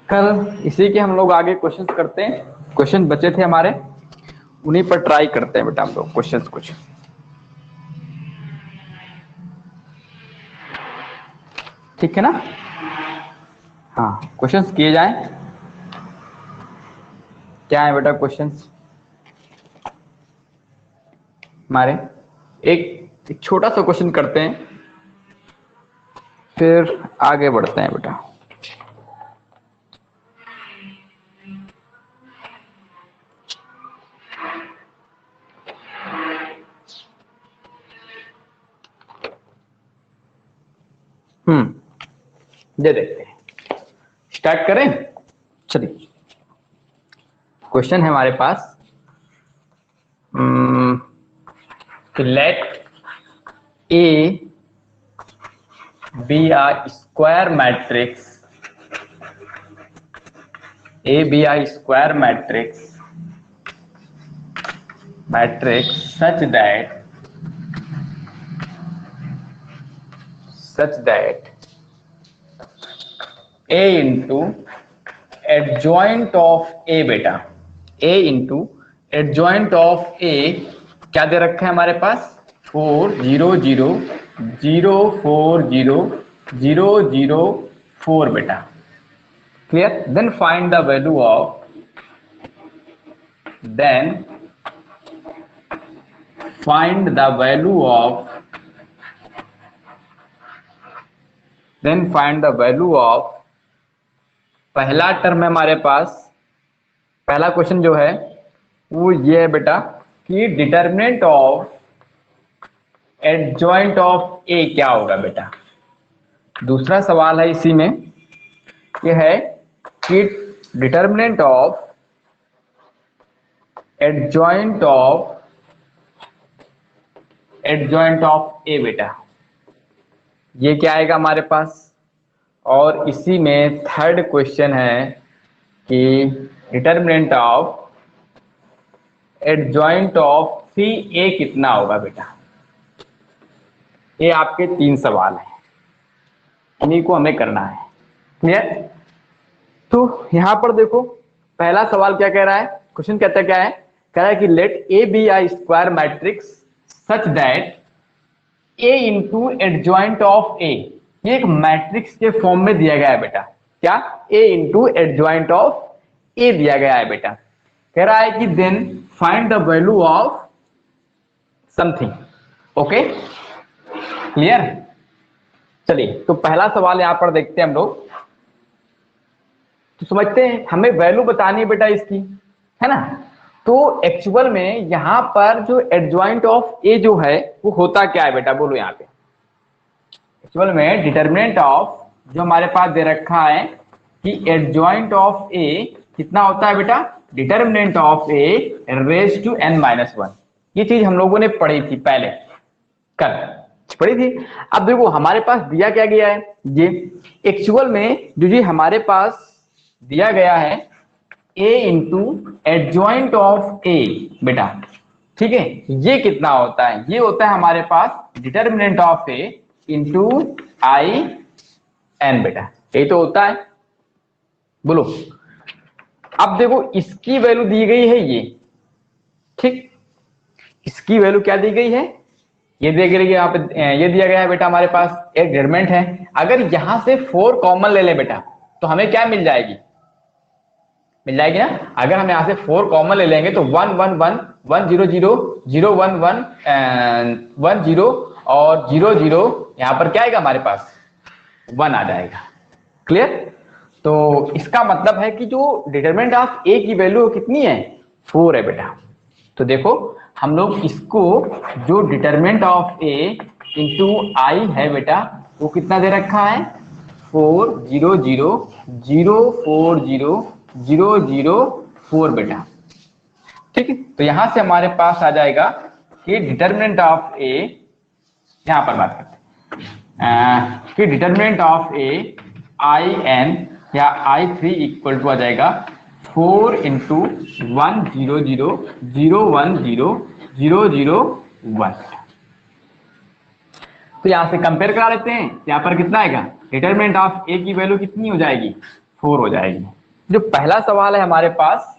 कल इसी के हम लोग आगे क्वेश्चंस करते हैं। क्वेश्चन बचे थे हमारे, उन्हीं पर ट्राई करते हैं बेटा हम लोग क्वेश्चंस कुछ। ठीक है ना? हाँ, क्वेश्चंस किए जाएं। क्या है बेटा क्वेश्चंस हमारे? एक छोटा सा क्वेश्चन करते हैं, फिर आगे बढ़ते हैं बेटा। ये देखते हैं, स्टार्ट करें। चलिए, क्वेश्चन है हमारे पास, let A be a square matrix, A be a square matrix such that A into adjoint of A बेटा, A into adjoint of A क्या दे रखा है हमारे पास? 4 0 0 0 4 0 0 0 4 बेटा। Clear? Then find the value of, find the value of पहला term है हमारे पास। पहला क्वेश्चन जो है वो ये है बेटा कि determinant of adjoint of A क्या होगा बेटा। दूसरा सवाल है इसी में, ये है कि determinant of adjoint of A बेटा, ये क्या आएगा हमारे पास। और इसी में थर्ड क्वेश्चन है कि डिटर्मिनेंट ऑफ एडजॉइंट ऑफ सी ए कितना होगा बेटा। ये आपके 3 सवाल हैं, इन्हीं को हमें करना है। क्लियर? तो यहां पर देखो, पहला सवाल क्या कह रहा है, क्वेश्चन कहता है क्या है, कह रहा है कि let A be a square matrix such that A into adjoint of A, ये एक मैट्रिक्स के फॉर्म में दिया गया है बेटा। क्या? A into adjoint of A दिया गया है बेटा। कह रहा है कि then find the value of something. Okay, clear? चलिए, तो पहला सवाल यहां पर देखते हैं हम लोग। तो समझते हैं, हमें वैल्यू बतानी है बेटा इसकी, है ना। तो एक्चुअल में यहां पर जो एडजॉइंट ऑफ ए जो है वो होता क्या है बेटा, बोलो यहाँ पे। एक्चुअल में डिटर्मिनेंट ऑफ जो हमारे पास दे रखा है कि एडजॉइंट ऑफ ए कितना होता है बेटा, determinant of A raise to n-1। ये चीज हम लोगों ने पढ़ी थी पहले, कल पढ़ी थी। अब देखो हमारे पास दिया क्या गया है, ये एक्चुअल में जो ये हमारे पास दिया गया है a into adjoint of A बेटा, ठीक है। ये कितना होता है, ये होता है हमारे पास determinant of A into I N बेटा, यही तो होता है। बोलो, अब देखो इसकी वैल्यू दी गई है ये, ठीक। इसकी वैल्यू क्या दी गई है, ये दिया गया यहाँ पे, ये दिया गया है बेटा हमारे पास एक डिटरमिनेंट है। अगर यहां से 4 कॉमन ले ले बेटा तो हमें क्या मिल जाएगी, मिल जाएगी ना। अगर हम यहां से 4 कॉमन ले लेंगे तो 1 1 1 1 0 0 0 1 1 1 0 और 0 0, यहां पर क्या आएगा हमारे पास 1 आ जाएगा। क्लियर? तो इसका मतलब है कि जो डिटरमिनेंट ऑफ ए की वैल्यू कितनी है, 4 है बेटा। तो देखो हम लोग इसको जो डिटरमिनेंट ऑफ ए इंटू आई है बेटा वो कितना दे रखा है, 4 0 0 0 4 0 0 0 4 बेटा, ठीक है। तो यहां से हमारे पास आ जाएगा कि डिटरमिनेंट ऑफ ए, यहां पर बात करते हैं कि determinant of A I N या I3 इक्वल टू आ जाएगा 4 इंटू 1 0 0 0 1 0 0 0 1। तो यहां से कंपेयर करा लेते हैं, यहां पर कितना आएगा, डिटरमिनेंट ऑफ ए की वैल्यू कितनी हो जाएगी, 4 हो जाएगी। जो पहला सवाल है हमारे पास,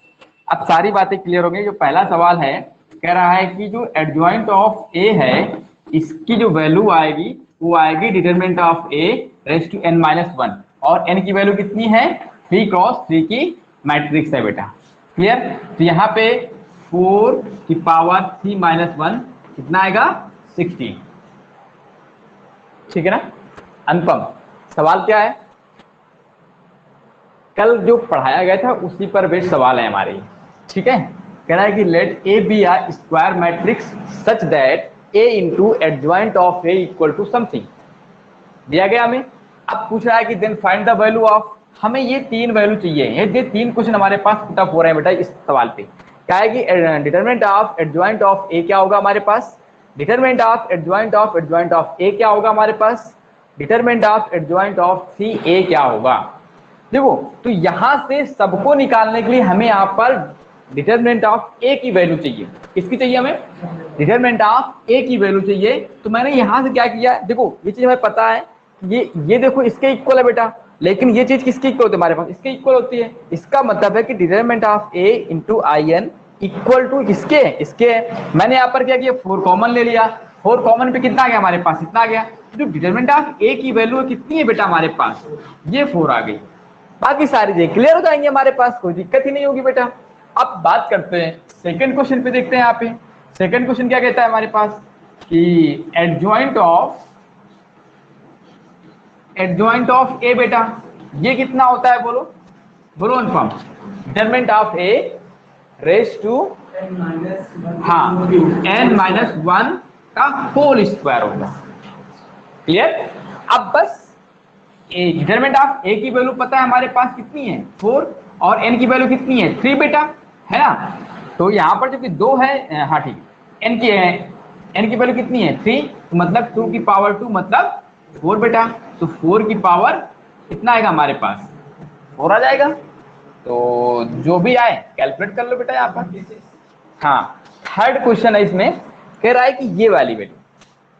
अब सारी बातें क्लियर हो गई। जो पहला सवाल है कह रहा है कि जो एडजॉइंट ऑफ ए है इसकी जो वैल्यू आएगी वो आएगी determinant of A raise to n minus one, और n की वैल्यू कितनी है 3 क्रॉस 3 की मैट्रिक्स है बेटा। क्लियर? तो यहाँ पे 4 की पावर 3 माइनस वन कितना आएगा 16। ठीक है ना? अनुपम, सवाल क्या है? कल जो पढ़ाया गया था उसी पर बेस्ड सवाल है हमारे। ठीक है, कह रहा है कि let A be a square matrix such that A into adjoint of A equal to something दिया गया हमें। अब पूछ रहा है कि then find the value of, हमें ये तीन वैल्यू चाहिए। ये तीन क्वेश्चन हमारे पास पुटअप हो रहे हैं बेटा इस सवाल पे। क्या है कि determinant of adjoint of A क्या होगा हमारे पास, determinant of adjoint of A क्या होगा हमारे पास, डिटरमिनेंट ऑफ एडजॉइंट ऑफ सी ए क्या होगा। देखो, तो यहां से सबको निकालने के लिए हमें यहाँ पर डिटरमिनेंट ऑफ ए की वैल्यू चाहिए। किसकी चाहिए हमें? डिटरमिनेंट ऑफ ए की वैल्यू चाहिए। तो मैंने यहां से क्या किया, देखो ये चीज हमें पता है, ये देखो इसके इक्वल है बेटा, लेकिन ये चीज किसकी इक्वल होती है हमारे पास, इसके इक्वल होती है। इसका मतलब है कि determinant of A into I N equal to इसके मैंने यहाँ पर क्या किया, 4 कॉमन ले लिया। 4 कॉमन पे कितना आ गया हमारे पास, इतना आ गया। जो डिटरमिनेंट ऑफ ए की वैल्यू कितनी है बेटा हमारे पास, ये 4 आ गई। बाकी सारी चीजें क्लियर हो जाएंगे हमारे पास, कोई दिक्कत ही नहीं होगी बेटा। अब बात करते हैं सेकंड क्वेश्चन पे, देखते हैं यहाँ पे सेकंड क्वेश्चन क्या कहता है हमारे पास कि एडजॉइंट ऑफ ए बेटा ये कितना होता है, बोलो बोलो Anupam. Determinant of A raise to हाँ n माइनस वन का होल स्क्वायर होगा। क्लियर? अब बस डिटरमिनेंट ऑफ ए की वैल्यू पता है हमारे पास कितनी है 4, और n की वैल्यू कितनी है 3 बेटा, है ना? तो यहाँ पर जो कि 2 है, हाँ ठीक, n की वैल्यू कितनी है 3, तो मतलब 2 की पावर 2 मतलब 4 बेटा। तो 4 की पावर कितना आएगा हमारे पास, 4 आ जाएगा। तो जो भी आए कैलकुलेट कर लो बेटा यहाँ पर। हाँ, थर्ड क्वेश्चन है इसमें, कह रहा है कि ये वाली वैल्यू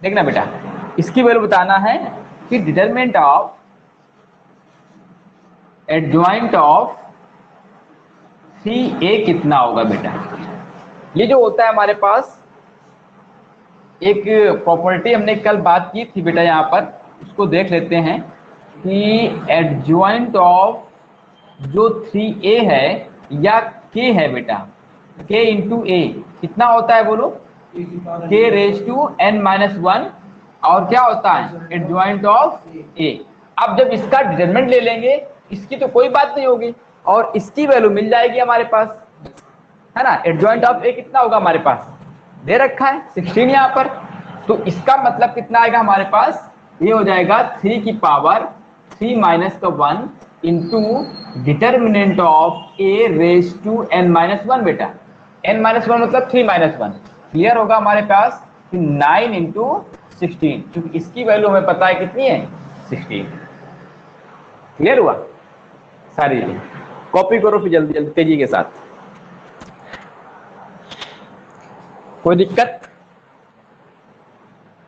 देखना बेटा, इसकी वैल्यू बताना है कि डिटरमिनेंट ऑफ एडजॉइंट ऑफ सी ए कितना होगा बेटा। ये जो होता है हमारे पास एक प्रॉपर्टी हमने कल बात की थी बेटा, यहाँ पर उसको देख लेते हैं कि एडजॉइंट ऑफ जो 3a है या k है बेटा, k इंटू ए कितना होता है बोलो, k raise to n minus one, और क्या होता है एडजॉइंट ऑफ a। अब जब इसका डिटरमिनेंट ले लेंगे, इसकी तो कोई बात नहीं होगी और इसकी वैल्यू मिल जाएगी हमारे पास, है ना। एडजॉइंट ऑफ ए कितना होगा हमारे पास, दे रखा है 16 यहाँ पर। तो इसका मतलब कितना आएगा हमारे पास, ये हो जाएगा 3 की पावर 3 माइनस का 1 into determinant of A raise to n minus one बेटा। n माइनस वन मतलब 3 माइनस वन। क्लियर होगा हमारे पास 9 इंटू 16, क्योंकि इसकी वैल्यू हमें पता है कितनी है 16। क्लियर हुआ? सारी कॉपी करो फिर जल्दी जल्दी तेजी के साथ, कोई दिक्कत?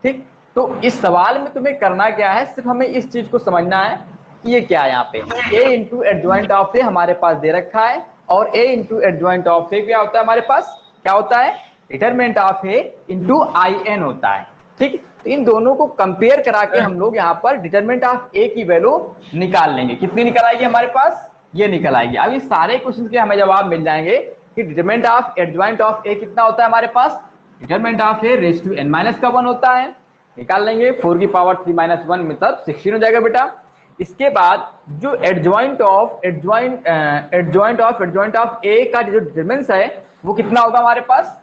ठीक, तो इस सवाल में तुम्हें करना क्या है, सिर्फ हमें इस चीज को समझना है कि ये क्या है। यहाँ पे a into adjoint of A हमारे पास दे रखा है, और a into adjoint of A क्या होता है हमारे पास, क्या होता है determinant of A into I N होता है। ठीक, तो इन दोनों को कंपेयर करा के हम लोग यहाँ पर डिटरमिनेंट ऑफ ए की वैल्यू निकाल लेंगे। कितनी निकल आएगी हमारे पास, ये निकल आएगी। अब ये सारे क्वेश्चन के हमें जवाब मिल जाएंगे कि determinant of adjoint of A कितना होता है हमारे पास, determinant of A raise to n minus का 1 होता है। निकाल लेंगे 4 की पावर 3 माइनस 1 मतलब 16 हो जाएगा बेटा। इसके बाद जो एडजॉइंट ऑफ ए का जो डिटरमिनेंट है वो कितना होगा हमारे पास,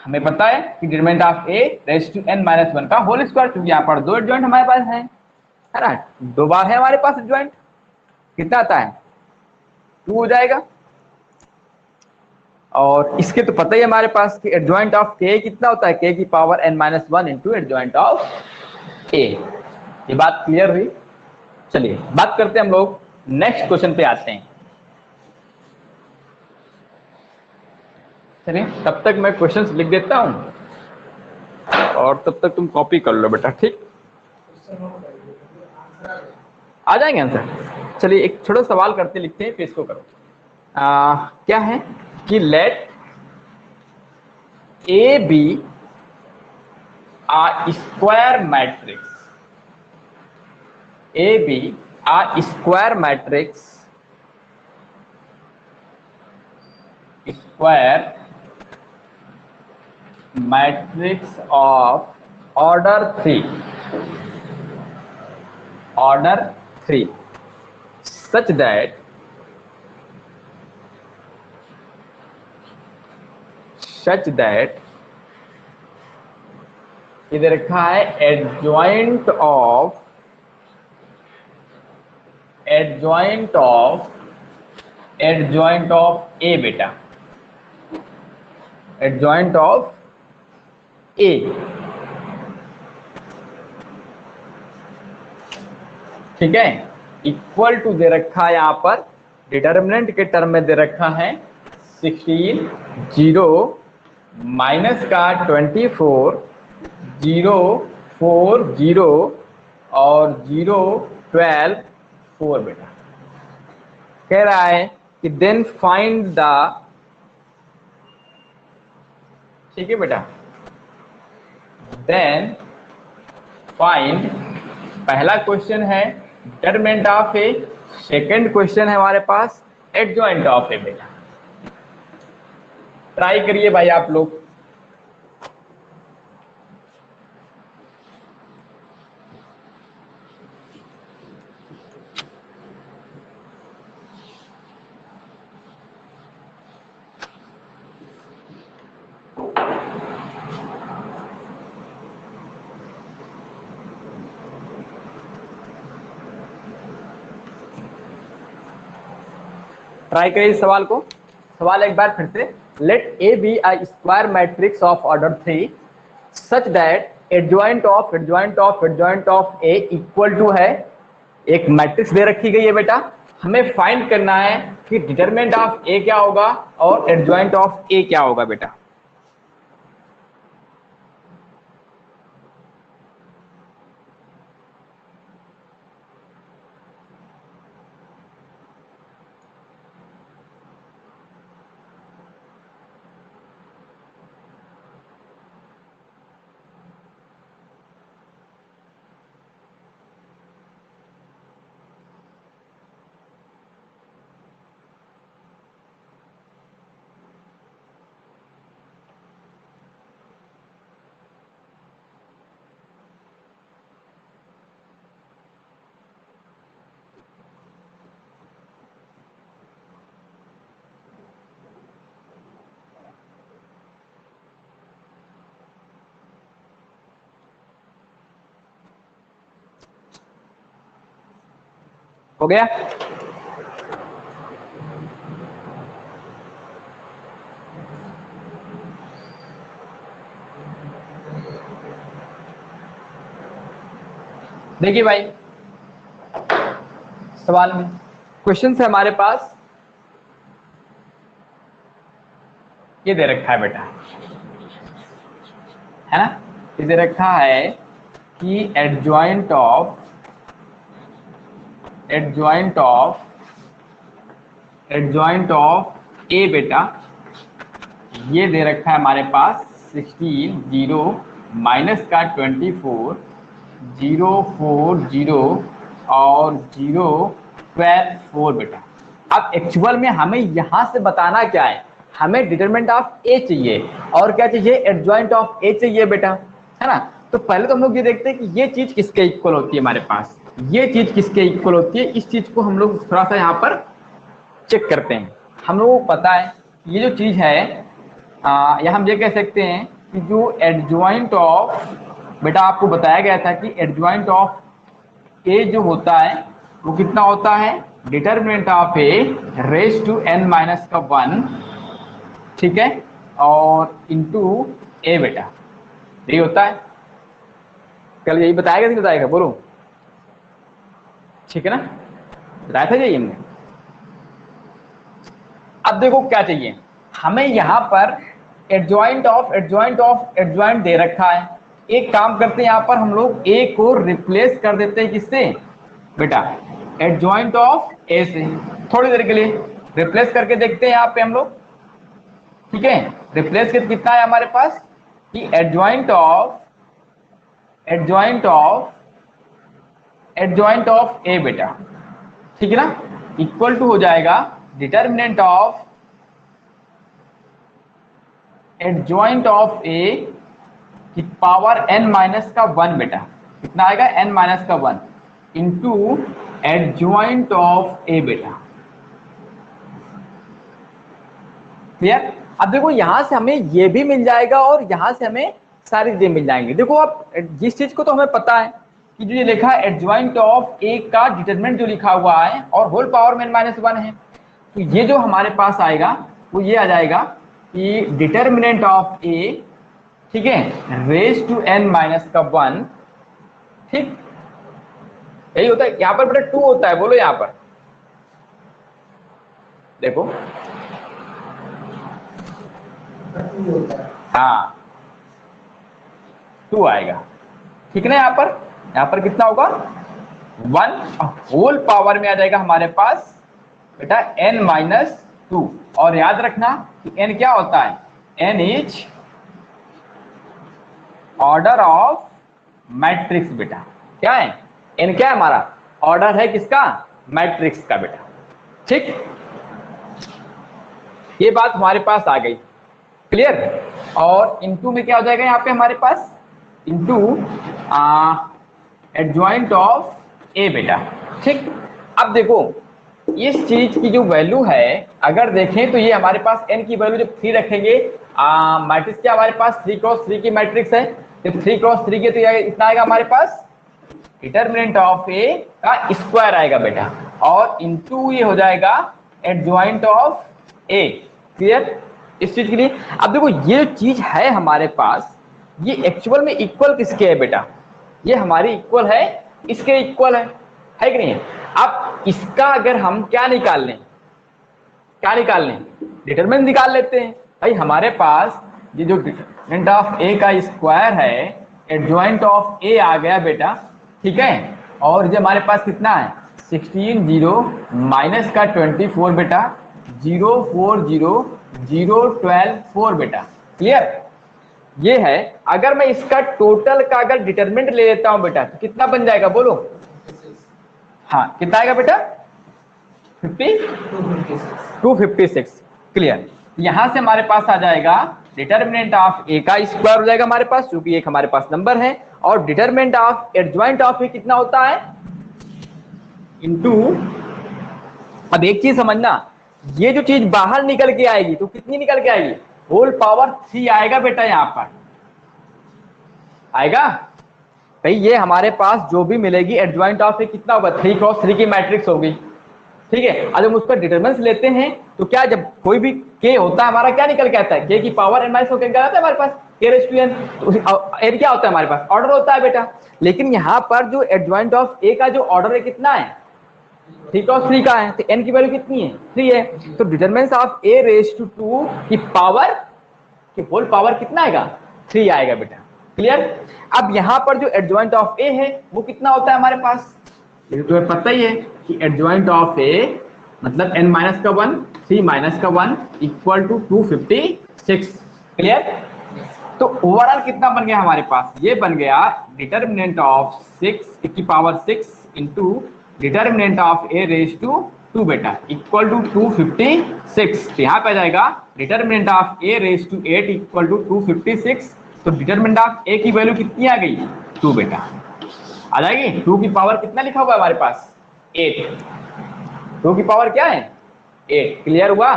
हमें पता है कि determinant of A raise to n minus one का होल स्क्वायर, क्योंकि यहाँ पर 2 एडजॉइंट हमारे पास है ना, 2 बार है हमारे पास एडजॉइंट। कितना आता है 2 हो जाएगा। और इसके तो पता ही हमारे पास कि एडजॉइंट ऑफ k कितना होता है, k की power n minus one into adjoint of a। ये बात क्लियर हुई? चलिए बात करते हैं हम लोग नेक्स्ट क्वेश्चन पे आते हैं। चलिए तब तक मैं क्वेश्चंस लिख देता हूं और तब तक तुम कॉपी कर लो बेटा। ठीक, आ जाएंगे आंसर। चलिए एक छोटा सवाल करते लिखते हैं फिर इसको करो। क्या है कि let A be a square matrix, A be a square matrix, square matrix of order 3, order 3, such that इधर रखा है adjoint of A बेटा, adjoint of A, ठीक है, इक्वल टू दे रखा है यहाँ पर डिटर्मिनेंट के टर्म में दे रखा है 16, 0 माइनस का 24, 0 4 0 और 0 12 4 बेटा। कह रहा है कि देन फाइंड द, ठीक है बेटा, देन फाइंड, पहला क्वेश्चन है determinant of A, second question है हमारे पास एडजॉइंट ऑफ ए बेटा। ट्राई करिए भाई आप लोग। ट्राई करिए इस सवाल को। सवाल एक बार फिर से, let A be a square matrix of order 3 such that adjoint of A equal to है, एक मैट्रिक्स दे रखी गई है बेटा, हमें फाइंड करना है कि डिटरमिनेंट ऑफ ए क्या होगा और एडजॉइंट ऑफ ए क्या होगा बेटा। हो गया? देखिए भाई सवाल में क्वेश्चन है हमारे पास, ये दे रखा है बेटा, है ना, ये दे रखा है कि एडजॉइंट ऑफ ए बेटा, ये दे रखा है हमारे पास 16, 0 माइनस का 24, 0 4 0 और 0 12 4 बेटा। अब एक्चुअल में हमें यहां से बताना क्या है, हमें डिटरमिनेंट ऑफ ए चाहिए और क्या चाहिए, एडजॉइंट ऑफ ए चाहिए बेटा, है ना। तो पहले तो हम लोग ये देखते हैं कि ये चीज किसके इक्वल होती है, हमारे पास ये चीज किसके इक्वल होती है, इस चीज को हम लोग थोड़ा सा यहाँ पर चेक करते हैं। हम लोगों को पता है ये जो चीज है, या हम ये कह सकते हैं कि जो एडजॉइंट ऑफ, बेटा आपको बताया गया था कि एडजॉइंट ऑफ ए जो होता है वो कितना होता है, determinant of A raise to n minus का 1, ठीक है, और इंटू ए बेटा, यही होता है। कल यही बताएगा नहीं बताएगा, बोलो, ठीक है ना, बताया था यही हमने। अब देखो क्या चाहिए हमें, यहां पर एडजॉइंट दे रखा है। एक काम करते हैं, यहां पर हम लोग ए को रिप्लेस कर देते हैं किससे बेटा, एडजॉइंट ऑफ ए से। थोड़ी देर के लिए रिप्लेस करके देखते हैं यहाँ पे हम लोग, ठीक है। रिप्लेस करके कितना है हमारे पास कि एडजॉइंट ऑफ ए बेटा, ठीक है ना, इक्वल टू हो जाएगा डिटर्मिनेंट ऑफ एडजॉइंट ऑफ ए की पावर n माइनस का 1 बेटा। कितना आएगा n माइनस का 1 इंटू एडजॉइंट ऑफ ए बेटा। क्लियर। अब देखो यहां से हमें ये भी मिल जाएगा और यहां से हमें सारी चीजें मिल जाएंगी। देखो अब जिस चीज को तो हमें पता है कि जो ये लिखा है एडजॉइंट ऑफ ए का डिटरमिनेंट जो लिखा हुआ है और होल पावर में n माइनस 1 है, तो ये जो हमारे पास आएगा वो ये आ जाएगा कि डिटरमिनेंट ऑफ ए, ठीक है, रेज टू n माइनस का 1, ठीक, यही होता है। यहां पर बेटा 2 होता है, बोलो यहां पर देखो, हाँ 2 आएगा, ठीक है ना। यहां पर कितना होगा 1, होल पावर में आ जाएगा हमारे पास बेटा n माइनस 2। और याद रखना कि n क्या होता है, n is order of matrix बेटा। क्या है n, क्या है हमारा ऑर्डर है किसका, मैट्रिक्स का बेटा, ठीक। ये बात हमारे पास आ गई, क्लियर। और इनटू में क्या हो जाएगा यहाँ पे हमारे पास, इनटू एडजॉइंट ऑफ ए बेटा, ठीक। अब देखो इस चीज की जो वैल्यू है अगर देखें तो ये हमारे पास n की वैल्यू जब 3 रखेंगे, मैट्रिक्स क्या हमारे पास 3 क्रॉस 3 की मैट्रिक्स है, तो 3 क्रॉस 3 के तो इतना आएगा हमारे पास डिटरमिनेंट ऑफ ए का स्क्वायर आएगा बेटा, और इनटू ये हो जाएगा एडजॉइंट ऑफ ए। क्लियर इस चीज के लिए। अब देखो ये चीज है हमारे पास, ये एक्चुअल में इक्वल किसके है बेटा, ये हमारी इक्वल है इसके इक्वल है कि नहीं है। अब इसका अगर हम क्या निकाल लें, डिटरमिनेंट निकाल लेते हैं भाई। हमारे पास ये जो डिटरमिनेंट ऑफ ए का स्क्वायर है, एडजॉइंट ऑफ ए आ गया बेटा, ठीक है। और ये हमारे पास कितना है 16 0 माइनस का 24 बेटा, 0 4 0 0 12 4 बेटा। क्लियर ये है। अगर मैं इसका टोटल का अगर डिटरमिनेंट ले लेता हूं बेटा तो कितना बन जाएगा बोलो, हाँ कितना आएगा बेटा 256। क्लियर। यहां से हमारे पास आ जाएगा डिटरमिनेंट ऑफ ए का स्क्वायर हो जाएगा हमारे पास, क्योंकि एक हमारे पास नंबर है, और determinant of adjoint of A कितना होता है इनटू। अब एक चीज समझना, ये जो चीज बाहर निकल के आएगी तो कितनी निकल के आएगी, होल पावर 3 आएगा बेटा। यहां पर आएगा भाई, ये हमारे पास जो भी मिलेगी एडजॉइंट ऑफ ए कितना होगा 3 क्रॉस 3 की मैट्रिक्स होगी, ठीक है। अगर हम उसका डिटरमिनेंट लेते हैं तो क्या, जब कोई भी k होता है हमारा क्या निकल के आता है, k की पावर n माइनस हो क्या आता है हमारे पास k रेज़ टू n, तो n क्या होता है हमारे पास ऑर्डर होता है बेटा। लेकिन यहाँ पर जो एडजॉइंट ऑफ a का जो ऑर्डर है कितना है 3 क्रॉस 3 का है, तो n की वैल्यू कितनी है 3 है, तो determinant of a raise to 2 की पावर की होल पावर कितना आएगा 3 आएगा बेटा। क्लियर। अब यहाँ पर जो एडजॉइंट ऑफ a है वो कितना होता है हमारे पास, ये तो पता ही है कि एडजॉइंट ऑफ a मतलब n माइनस का 1 3 माइनस का 1 इक्वल टू 256। क्लियर। तो ओवरऑल कितना बन गया हमारे पास, ये बन गया डिटरमिनेंट ऑफ 6 की power 6 into determinant of a raise to 2 बेटा इक्वल टू 256। तो यहाँ पे आ जाएगा determinant of a raise to 8 equal to 256। तो डिटरमिनेंट ऑफ a की वैल्यू कितनी आ गई 2 बेटा आ जाएगी। 2 की पावर कितना लिखा हुआ है हमारे पास 8, 2 की पावर क्या है 8। क्लियर हुआ।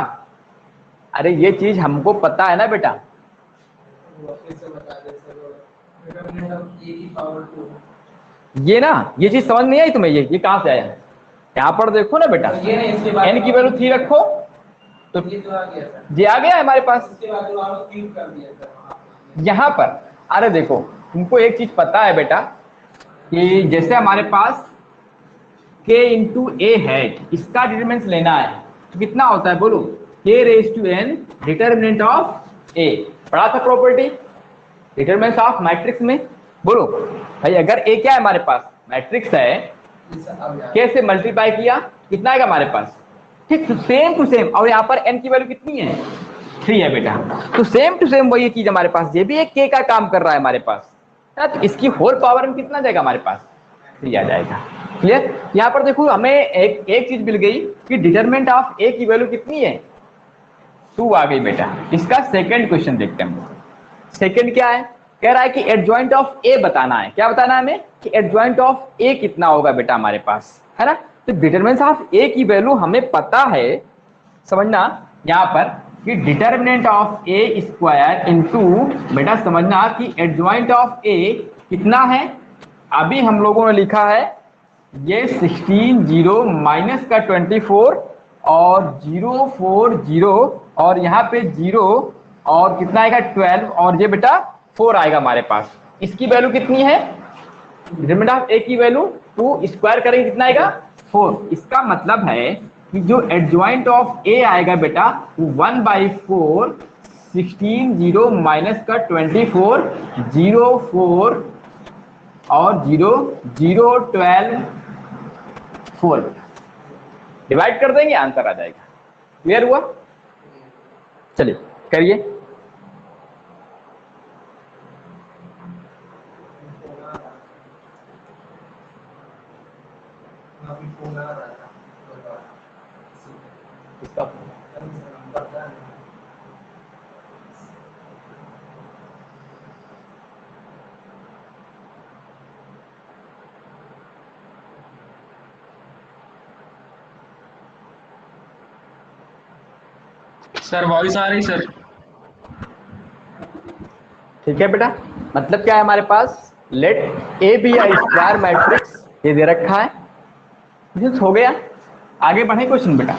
अरे ये चीज हमको पता है ना बेटा, ये ना ये चीज समझ नहीं आई तुम्हें, ये कहां से आया, यहाँ पर देखो ना बेटा n की वैल्यू 3 रखो तो ये आ गया हमारे पास यहाँ पर। अरे देखो तुमको एक चीज पता है बेटा कि जैसे हमारे पास k इंटू ए है, इसका डिटरमिनेंट लेना है तो कितना होता है बोलो k raise to n determinant of a। पढ़ा था प्रॉपर्टी डिटरमिनेंट ऑफ मैट्रिक्स में, बोलो भाई अगर a क्या है हमारे पास मैट्रिक्स है कैसे मल्टीप्लाई किया, कितना आएगा हमारे पास, ठीक सेम टू सेम। और यहाँ पर n की वैल्यू कितनी है, 3 है बेटा, तो सेम टू सेम वही चीज हमारे पास, ये भी एक k का काम कर रहा है हमारे पास, तो इसकी होल पावर में कितना जाएगा हमारे पास, 3 आ जाएगा। क्लियर। यहाँ पर देखो हमें एक चीज मिल गई कि डिटरमिनेंट ऑफ a की वैल्यू कितनी है, 2 आ गई बेटा। इसका सेकंड क्वेश्चन देखते हैं हम। सेकंड क्या है, कह रहा है कि एडजॉइंट ऑफ ए बताना है। क्या बताना है हमें कि एडजॉइंट ऑफ ए कितना होगा बेटा हमारे पास, है ना। तो डिटरमिनेंट ऑफ ए की वैल्यू हमें पता है, समझना यहाँ पर कि determinant of A square into बेटा समझना कि एडजॉइंट ऑफ ए कितना है। अभी हम लोगों ने लिखा है ये 16 0 माइनस का 24 और 0 4 0 और यहाँ पे 0 और कितना आएगा 12 और ये बेटा 4 आएगा हमारे पास। इसकी वैल्यू कितनी है, डिटरमिनेंट ऑफ ए की वैल्यू 2 स्क्वायर करेंगे कितना आएगा 4। इसका मतलब है कि जो एडजॉइंट ऑफ ए आएगा बेटा 1/4 16 0 माइनस का 24 0 4 और 0 0 12 4 डिवाइड कर देंगे आंसर आ जाएगा। क्लियर हुआ, चलिए करिए। इसका सर वॉइस आ रही सर। ठीक है बेटा, मतलब क्या है हमारे पास, let A be a square matrix, ये दे रखा है, ये हो गया। आगे बढ़े क्वेश्चन बेटा।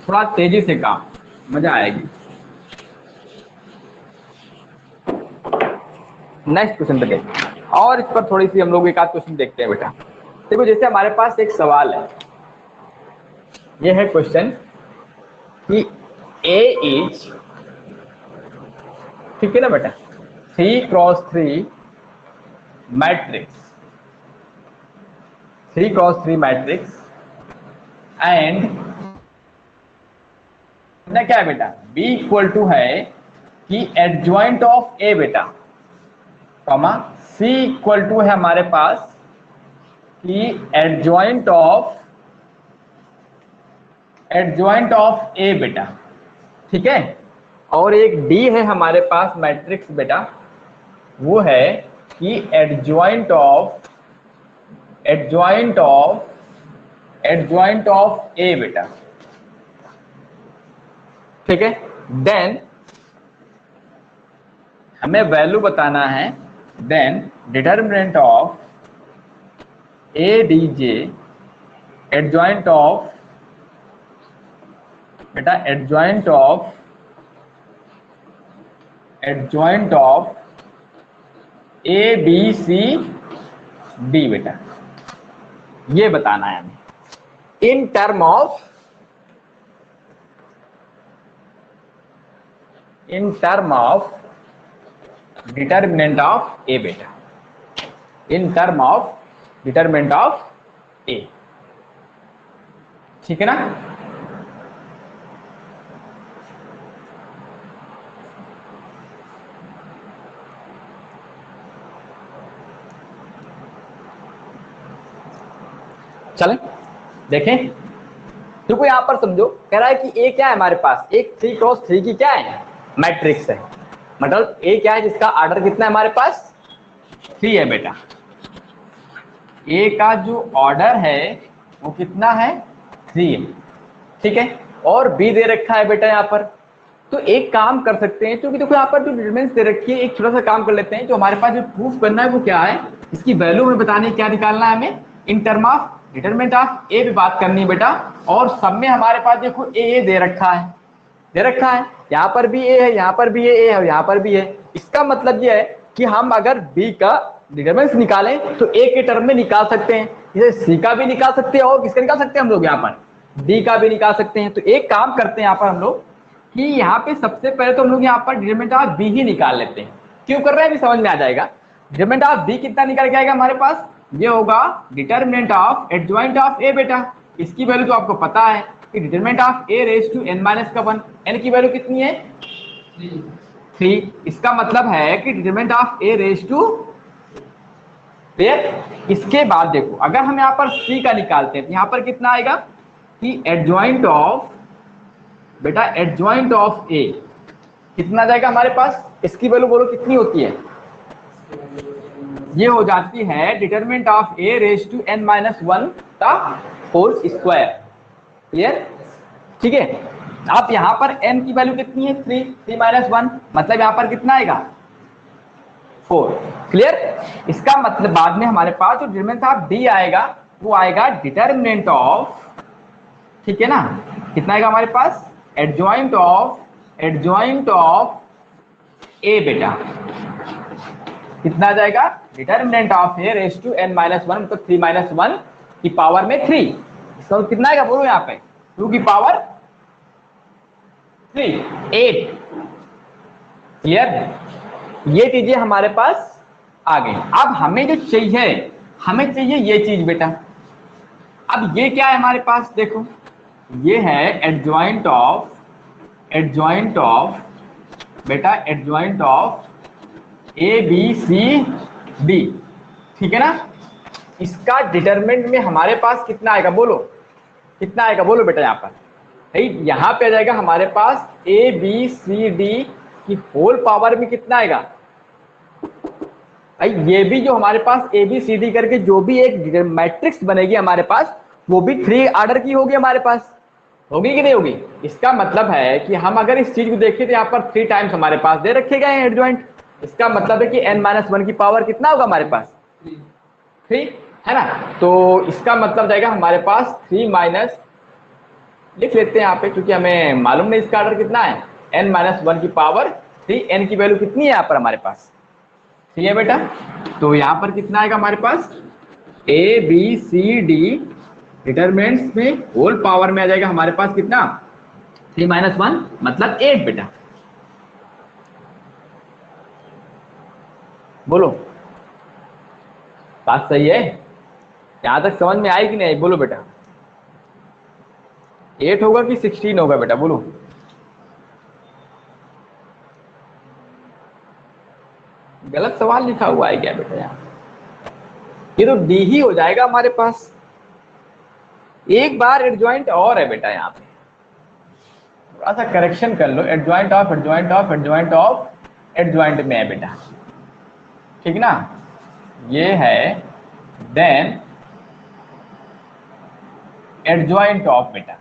थोड़ा तेजी से काम, मजा आएगी। नेक्स्ट क्वेश्चन पे देखते हैं और इस पर थोड़ी सी हम लोग एक आध क्वेश्चन देखते हैं बेटा। देखो जैसे हमारे पास एक सवाल है, ये है क्वेश्चन कि ए इज, ठीक है ना बेटा, 3x3 matrix, 3x3 matrix and ना क्या है बेटा, B इक्वल टू है कि एडजॉइंट ऑफ ए बेटा, कॉमा C इक्वल टू है हमारे पास कि एडजॉइंट ऑफ ए बेटा, ठीक है। और एक D है हमारे पास मैट्रिक्स बेटा, वो है कि एडजॉइंट ऑफ ए बेटा, ठीक है। देन हमें वैल्यू बताना है, then determinant of A D J adjoint of बेटा, adjoint of A B C D बेटा, ये बताना है हमें in term of determinant of A बेटा, in term of determinant of A, ठीक है ना। चलें देखें, देखो यहां पर समझो, कह रहा है कि ए क्या है हमारे पास, एक 3x3 की क्या है मैट्रिक्स है, मतलब ए क्या है जिसका ऑर्डर कितना है हमारे पास 3 है बेटा। ए का जो ऑर्डर है वो कितना है 3 है, ठीक है। और बी दे रखा है बेटा यहाँ पर, तो एक काम कर सकते हैं, क्योंकि देखो यहाँ पर जो डिटरमिनेंट्स दे रखी है, एक छोटा सा काम कर लेते हैं। जो हमारे पास जो प्रूफ करना है वो क्या है, इसकी वैल्यू हमें बतानी है, क्या निकालना है हमें, in term of determinant of A पे बात करनी है बेटा। और सब में हमारे पास देखो ए दे रखा है, यहाँ पर भी ए है, यहाँ पर भी ए है और यहाँ पर भी है। इसका मतलब ये है कि हम अगर बी का डिटरमिनेंट्स निकालें तो ए के टर्म में निकाल सकते हैं, इसे सी का भी निकाल सकते हैं और किसका निकाल सकते हैं हम लोग, यहाँ पर डी का भी निकाल सकते हैं। तो एक काम करते हैं यहाँ पर हम लोग कि यहाँ पे सबसे पहले तो हम लोग यहाँ पर डिटरमिनेंट ऑफ बी ही निकाल लेते हैं। क्यों कर रहे हैं अभी समझ में आ जाएगा। डिटरमिनेंट ऑफ बी कितना निकल के आएगा हमारे पास, ये होगा determinant of adjoint of A बेटा। इसकी वैल्यू तो आपको पता है कि determinant of A raise to n minus का 1, n की वैल्यू कितनी है 3। इसका मतलब है कि determinant of A raise to, इसके बाद देखो अगर हम यहाँ पर c का निकालते हैं तो यहाँ पर कितना आएगा कि एडजॉइंट ऑफ बेटा एडजॉइंट ऑफ ए कितना जाएगा हमारे पास, इसकी वैल्यू बोलो कितनी होती है, ये हो जाती है determinant of A raise to n minus 1 का होल स्क्वायर। क्लियर, ठीक है। अब यहाँ पर n की वैल्यू कितनी है 3 माइनस 1, मतलब यहाँ पर कितना आएगा 4। क्लियर, इसका मतलब बाद में हमारे पास जो डिटरमिनेंट ऑफ d आएगा वो आएगा डिटरमिनेंट ऑफ, ठीक है ना, कितना आएगा हमारे पास एडजॉइंट ऑफ ए बेटा, कितना आ जाएगा determinant of A raise to n minus 1, मतलब 3 माइनस 1 की पावर में 3। इसका कितना आएगा बोलो यहाँ पे 2 की पावर 3, 8। क्लियर, ये चीजें हमारे पास आ गई। अब हमें जो चाहिए, हमें चाहिए ये चीज बेटा। अब ये क्या है हमारे पास, देखो ये है एडजॉइंट ऑफ बेटा adjoint of A B C D, ठीक है ना। इसका डिटरमिनेंट में हमारे पास कितना आएगा बोलो, कितना आएगा बोलो बेटा यहाँ पर, राइट, यहाँ पे आ जाएगा हमारे पास ए बी सी डी की होल पावर में कितना आएगा भाई, ये भी जो हमारे पास ए बी सी डी करके जो भी एक मैट्रिक्स बनेगी हमारे पास वो भी 3 ऑर्डर की होगी हमारे पास, होगी कि नहीं होगी। इसका मतलब है कि हम अगर इस चीज को देखें तो यहाँ पर 3 टाइम्स हमारे पास दे रखे गए हैं एडजॉइंट। इसका मतलब है कि n माइनस 1 की पावर कितना होगा हमारे पास 3, है ना। तो इसका मतलब जाएगा हमारे पास 3 माइनस, लिख लेते हैं यहाँ पे क्योंकि हमें मालूम नहीं इसका ऑर्डर कितना है, n माइनस 1 की पावर 3, n की वैल्यू कितनी है यहाँ पर हमारे पास 3 है बेटा। तो यहाँ पर कितना आएगा हमारे पास A B C D determinants में होल पावर में आ जाएगा हमारे पास कितना 3 माइनस 1 मतलब 8 बेटा। बोलो बात सही है, यहां तक समझ में आई कि नहीं बोलो बेटा। 8 होगा कि 16 होगा बेटा बोलो, गलत सवाल लिखा हुआ है क्या बेटा यहाँ, ये तो डी ही हो जाएगा हमारे पास। एक बार एडजॉइंट और है बेटा, यहाँ पे थोड़ा सा करेक्शन कर लो, एडजॉइंट ऑफ एडजॉइंट में है बेटा, ठीक ना। ये है देन एडजॉइंट ऑफ बेटा,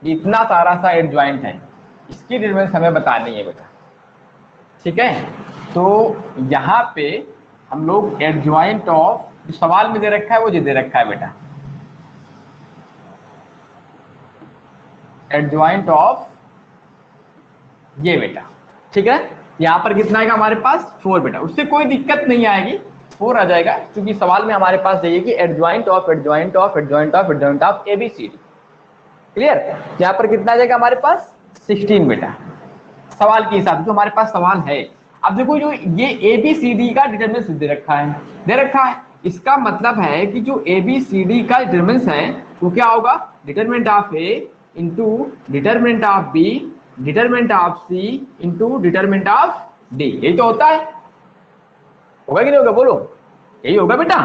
इतना सारा सा एडजॉइंट है, इसकी डिफरेंस हमें बतानी है बेटा, ठीक है। तो यहाँ पे हम लोग एडजॉइंट ऑफ जो सवाल में दे रखा है वो जो दे रखा है बेटा, एडजॉइंट ऑफ ये बेटा, ठीक है। यहाँ पर कितना आएगा हमारे पास 4 बेटा, उससे कोई दिक्कत नहीं आएगी, 4 आ जाएगा क्योंकि सवाल में हमारे पास चाहिए कि adjoint of A B C D. Clear, यहाँ पर कितना आ जाएगा हमारे पास 16 बेटा, सवाल के हिसाब से जो हमारे पास सवाल है। अब देखो जो ये ए बी सी डी का डिटरमिनेंट दे रखा है, इसका मतलब है कि जो ए बी सी डी का डिटरमिनेंट है वो क्या होगा determinant of A into determinant of B determinant of C into determinant of D, यही तो होता है, होगा कि नहीं होगा बोलो, यही होगा बेटा।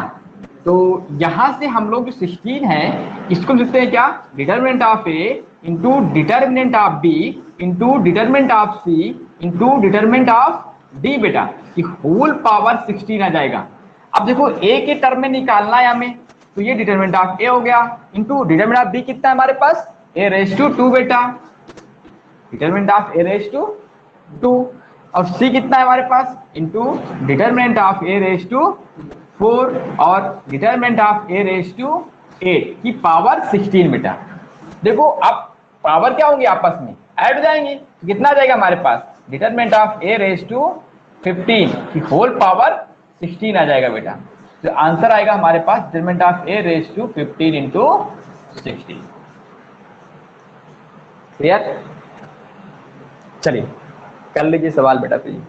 तो यहां से हम लोग जो 16 है इसको लिखते हैं क्या determinant of A into determinant of B into determinant of C into determinant of D बेटा, कि होल पावर 16 आ जाएगा। अब देखो ए के टर्म में निकालना है हमें, तो ये डिटरमिनेंट ऑफ ए हो गया इंटू डिटरमिनेंट ऑफ बी कितना है हमारे पास ए रेज टू 2 बेटा, determinant of A raise to 2, और सी कितना है हमारे पास into determinant of A raise to 4 और determinant of A raise to 8 की पावर 16 बेटा। देखो अब पावर क्या होंगी आपस में ऐड हो जाएंगे, कितना आ जाएगा हमारे पास determinant of A raise to 15 की होल पावर 16 आ जाएगा बेटा। तो आंसर आएगा हमारे पास determinant of A raise to 15 into 16। Clear, चलिए कर लीजिए सवाल बेटा प्लीज।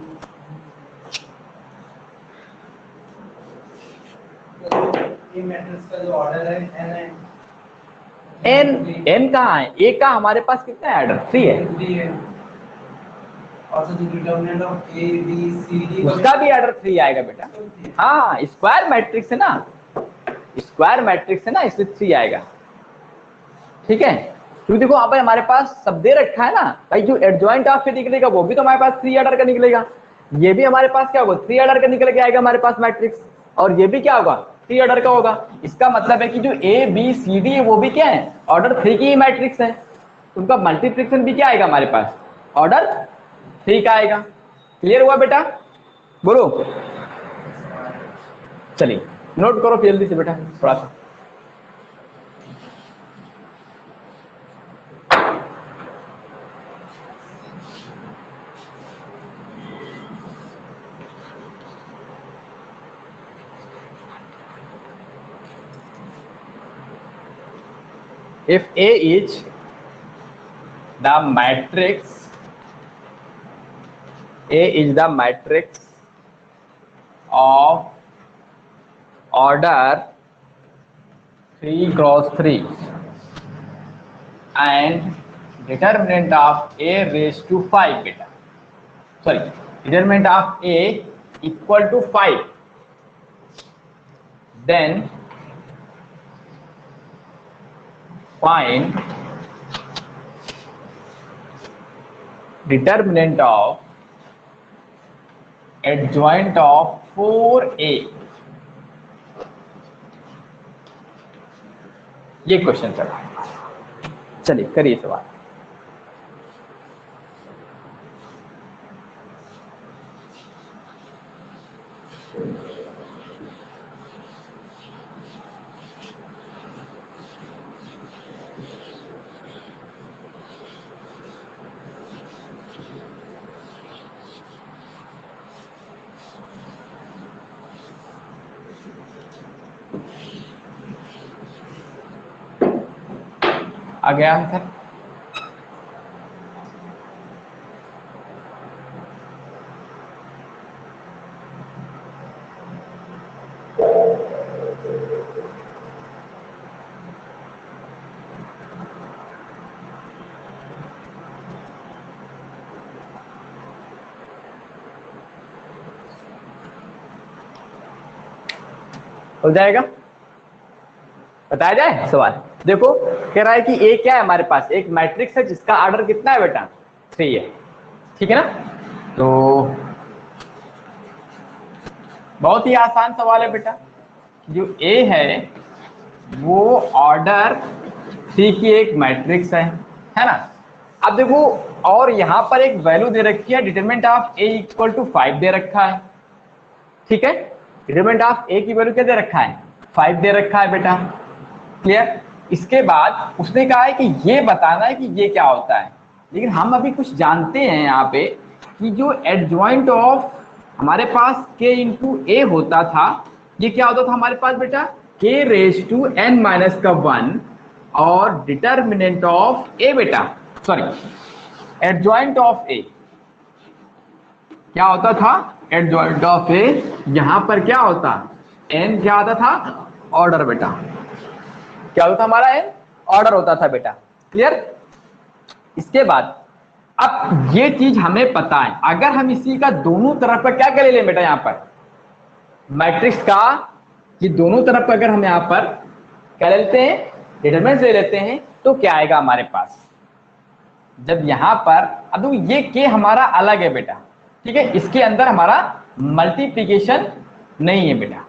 ये मैट्रिक्स का जो ऑर्डर है n है, एन कहाँ है? ए का हमारे पास कितना है ऑर्डर? 3 है। 3 है। और जो determinant of A B C D उसका भी ऑर्डर 3 आएगा बेटा। हाँ स्क्वायर मैट्रिक्स है ना, स्क्वायर मैट्रिक्स है ना, इसलिए 3 आएगा। ठीक है, क्योंकि देखो यहाँ पर हमारे पास सब दे रखा है ना भाई, जो एडजॉइंट ऑफ निकलेगा वो भी तो हमारे पास 3 ऑर्डर का निकलेगा, ये भी हमारे पास क्या होगा 3 ऑर्डर का निकल के आएगा हमारे पास मैट्रिक्स, और ये भी क्या होगा 3 ऑर्डर का होगा। इसका मतलब है कि जो ए बी सी डी है वो भी क्या है ऑर्डर 3 की ही मैट्रिक्स है, उनका मल्टीप्लिकेशन भी क्या आएगा हमारे पास ऑर्डर 3 का आएगा। क्लियर हुआ बेटा? बोलो। चलिए नोट करो जल्दी से बेटा थोड़ा सा। If A is the matrix, A is the matrix of order 3 cross 3 and determinant of A raised to 5 beta, sorry, determinant of A equal to 5, then find determinant of adjoint of 4A। ये question चला, चलिए करिए सवाल। आ गया answer? हो जाएगा, बताया जाए सवाल। देखो कह रहा है कि ए क्या है हमारे पास, एक मैट्रिक्स है जिसका ऑर्डर कितना है बेटा 3 है, ठीक है ना। तो बहुत ही आसान सवाल है बेटा, जो ए है वो ऑर्डर 3 की एक मैट्रिक्स है ना। अब देखो और यहाँ पर एक वैल्यू दे रखी है, determinant of A equal to 5 दे रखा है, ठीक है। डिटरमिनेंट ऑफ ए की वैल्यू क्या दे रखा है 5 दे रखा है बेटा। क्लियर? इसके बाद उसने कहा है कि ये बताना है कि ये क्या होता है, लेकिन हम अभी कुछ जानते हैं यहाँ पे कि जो एडजॉइंट ऑफ हमारे पास k इंटू ए होता था, ये क्या होता था हमारे पास बेटा k raise to n minus का 1, और डिटरमिनेंट ऑफ ए बेटा, सॉरी एडजॉइंट ऑफ ए क्या होता था, एडजॉइंट ऑफ ए यहां पर क्या होता n क्या होता था ऑर्डर बेटा, क्या होता था हमारा n ऑर्डर होता था बेटा। क्लियर? इसके बाद अब ये चीज हमें पता है, अगर हम इसी का दोनों तरफ पर क्या कर ले बेटा यहां पर मैट्रिक्स का, ये दोनों तरफ अगर हम यहां पर क्या ले लेते हैं डिटरमिनेंट ले लेते हैं, तो क्या आएगा हमारे पास, जब यहां पर अब देखो ये k हमारा अलग है बेटा, ठीक है, इसके अंदर हमारा मल्टीप्लिकेशन नहीं है बेटा,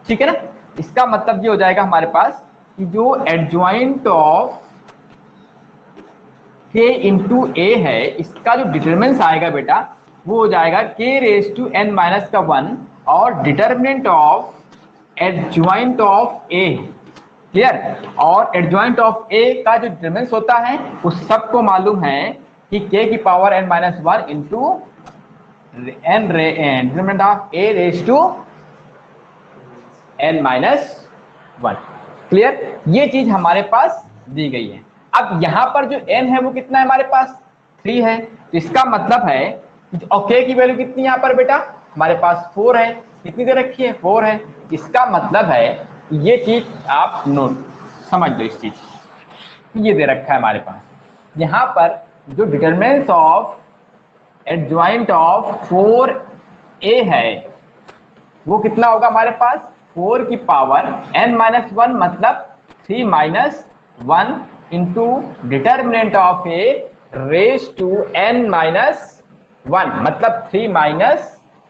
ठीक है ना। इसका मतलब ये हो जाएगा हमारे पास कि जो एडजॉइंट ऑफ k इंटू ए है, इसका जो डिटरमिनेंट आएगा बेटा वो हो जाएगा k raise to n minus का 1, और determinant of adjoint of a। Clear? और एडजॉइंट ऑफ a का जो डिटरमिनेंट होता है उस सबको मालूम है कि k की power n minus 1 into n determinant of a raise to n minus 1। Clear? ये चीज हमारे पास दी गई है। अब यहां पर जो n है वो कितना है हमारे पास 3 है। तो इसका मतलब है कि और k की वैल्यू कितनी यहाँ पर बेटा, हमारे पास 4 है। कितनी दे रखी है, 4 है। इसका मतलब है ये चीज आप नोट समझ लो, इस चीज ये दे रखा है हमारे पास यहाँ पर जो determinant of adjoint of 4a है वो कितना होगा हमारे पास, 4 की पावर n-1 मतलब 3 - 1 into determinant of a raise to n-1 मतलब 3 -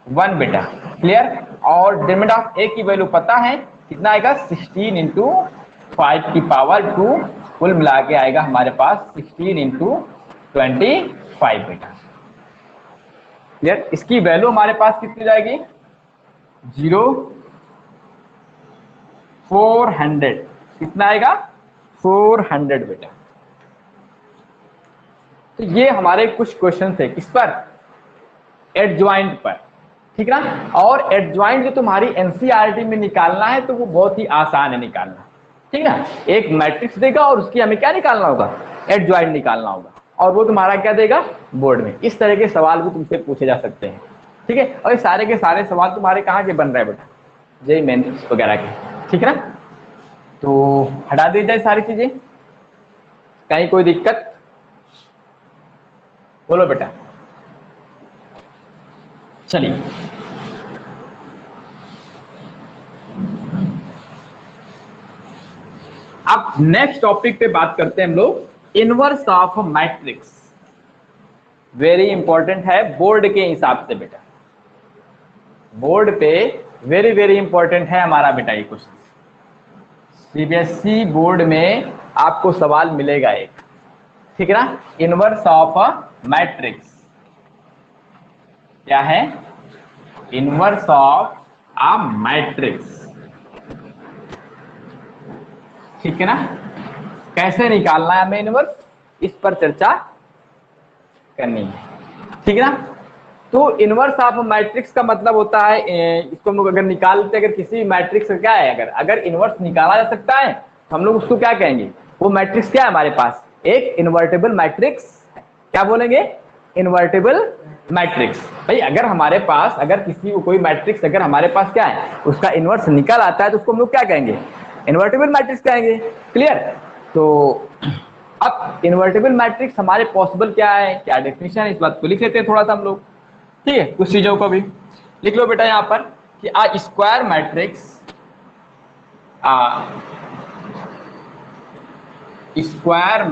1 बेटा, क्लियर। और डिटर्मिनेंट ऑफ a की वैल्यू पता है कितना आएगा, 16 इंटू 5 की पावर 2, कुल मिला के आएगा हमारे पास 16 इंटू 25 बेटा, क्लियर। इसकी वैल्यू हमारे पास कितनी जाएगी, 400, कितना आएगा, 400 बेटा। तो ये हमारे कुछ क्वेश्चन थे किस पर, एडजॉइंट पर, ठीक ना। और एडजॉइंट जो तुम्हारी एनसीईआरटी में निकालना है तो वो बहुत ही आसान है निकालना, ठीक ना। एक मैट्रिक्स देगा और उसकी हमें क्या निकालना होगा, एडजॉइंट निकालना होगा, और वो तुम्हारा क्या देगा, बोर्ड में। इस तरह के सवाल भी तुमसे पूछे जा सकते हैं, ठीक है। और ये सारे के सारे सवाल तुम्हारे कहाँ के बन रहे हैं बेटा, जेईई मेंस वगैरह के, ठीक है ना। तो हटा दी जाए सारी चीजें, कहीं कोई दिक्कत, बोलो बेटा। चलिए अब नेक्स्ट टॉपिक पे बात करते हैं हम लोग, inverse of matrix. Very important है बोर्ड के हिसाब से बेटा, बोर्ड पे वेरी वेरी इंपॉर्टेंट है हमारा बेटा ये क्वेश्चन। सीबीएसई बोर्ड में आपको सवाल मिलेगा एक, ठीक है ना। इनवर्स ऑफ मैट्रिक्स क्या है, इनवर्स ऑफ अ मैट्रिक्स, ठीक है ना। कैसे निकालना है हमें इनवर्स, इस पर चर्चा करनी है, ठीक है ना। तो इनवर्स ऑफ मैट्रिक्स का मतलब होता है, इसको हम लोग अगर निकालते, अगर किसी मैट्रिक्स का क्या है, अगर इनवर्स निकाला जा सकता है तो हम लोग उसको क्या कहेंगे, वो मैट्रिक्स क्या है हमारे पास, एक इन्वर्टेबल मैट्रिक्स। क्या बोलेंगे, इन्वर्टेबल मैट्रिक्स। भाई अगर हमारे पास, अगर किसी को कोई मैट्रिक्स अगर हमारे पास क्या है, उसका इनवर्स निकल आता है तो उसको हम लोग क्या कहेंगे, इन्वर्टेबल मैट्रिक्स कहेंगे, क्लियर। तो अब इन्वर्टेबल मैट्रिक्स हमारे पॉसिबल क्या है, क्या डेफिनेशन है, इस बात को लिख लेते हैं थोड़ा सा हम लोग, ठीक है। कुछ चीजों को भी लिख लो बेटा यहाँ पर कि a square matrix, square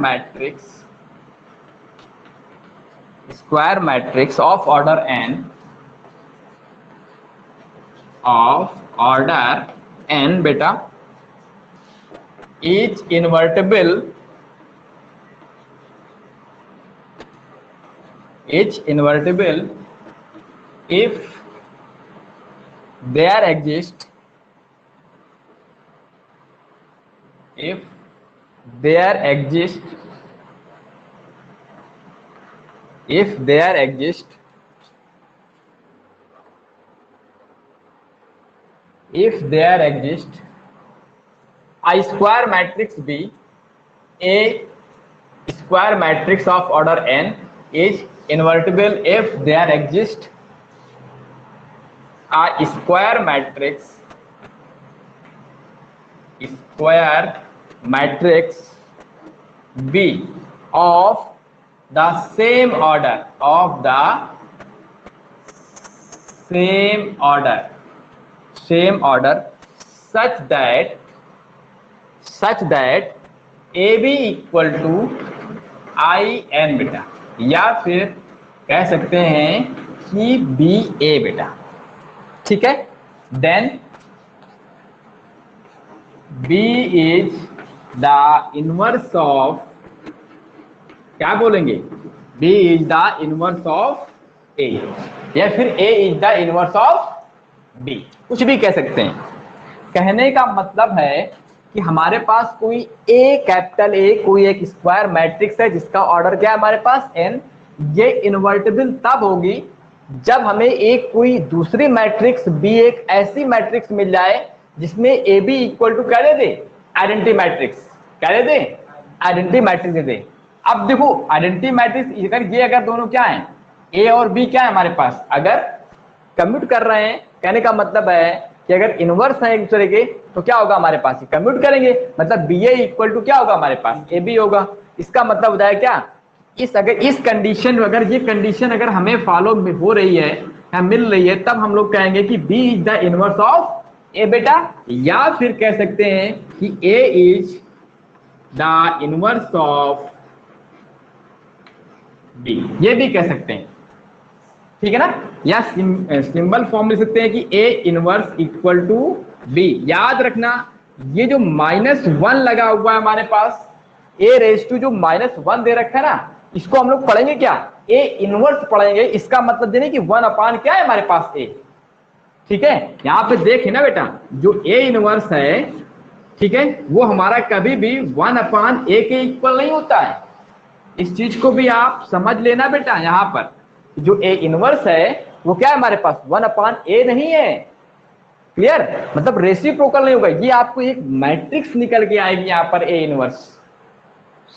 matrix of order n बेटा is invertible if there exists a square matrix B, a square matrix of order n is invertible if there exists a square matrix B of the same order such that AB equal to IN बेटा, या फिर कह सकते हैं कि BA बेटा, ठीक है। Then B is the inverse of, क्या बोलेंगे, B is the inverse of A, या फिर A is the inverse of B, कुछ भी कह सकते हैं। कहने का मतलब है कि हमारे पास कोई कैपिटल A कोई एक स्क्वायर मैट्रिक्स है जिसका ऑर्डर क्या है हमारे पास n, ये इन्वर्टेबल तब होगी जब हमें एक कोई दूसरी मैट्रिक्स B, एक ऐसी मैट्रिक्स मिल जाए जिसमें AB इक्वल टू क्या दे दे, आइडेंटिटी मैट्रिक्स, क्या दे दे, आइडेंटिटी मैट्रिक्स दे दे। अब देखो आइडेंटिटी मैट्रिक्स अगर दोनों क्या है, ए और बी क्या है हमारे पास, अगर कम्यूट कर रहे हैं, कहने का मतलब है कि अगर इनवर्स है एक दूसरे के तो क्या होगा हमारे पास, कम्यूट करेंगे, मतलब बी ए इक्वल टू क्या होगा हमारे पास, ए बी होगा। इसका मतलब होता है क्या, इस कंडीशन, अगर ये कंडीशन अगर हमें फॉलो हो रही है या मिल रही है, तब हम लोग कहेंगे कि B is the inverse of A बेटा, या फिर कह सकते हैं कि A is the inverse of B, ये भी कह सकते हैं, ठीक है ना। या सिंबल फॉर्म लिख सकते हैं कि A inverse equal to B. याद रखना ये जो -1 लगा हुआ है हमारे पास, ए रेज टू जो -1 दे रखा है ना, इसको हम लोग पढ़ेंगे क्या, ए इनवर्स पढ़ेंगे। इसका मतलब देने कि 1 अपान क्या है हमारे पास, ए, ठीक है। यहां पे देखे ना बेटा, जो ए इनवर्स है, ठीक है, वो हमारा कभी भी 1 अपान ए के इक्वल नहीं होता है। इस चीज को भी आप समझ लेना बेटा, यहां पर जो ए इनवर्स है वो क्या है हमारे पास, 1 अपान ए नहीं है। क्लियर, मतलब रेसिप्रोकल नहीं होगा। ये आपको एक मैट्रिक्स निकल के आएगी यहाँ पर, ए इनवर्स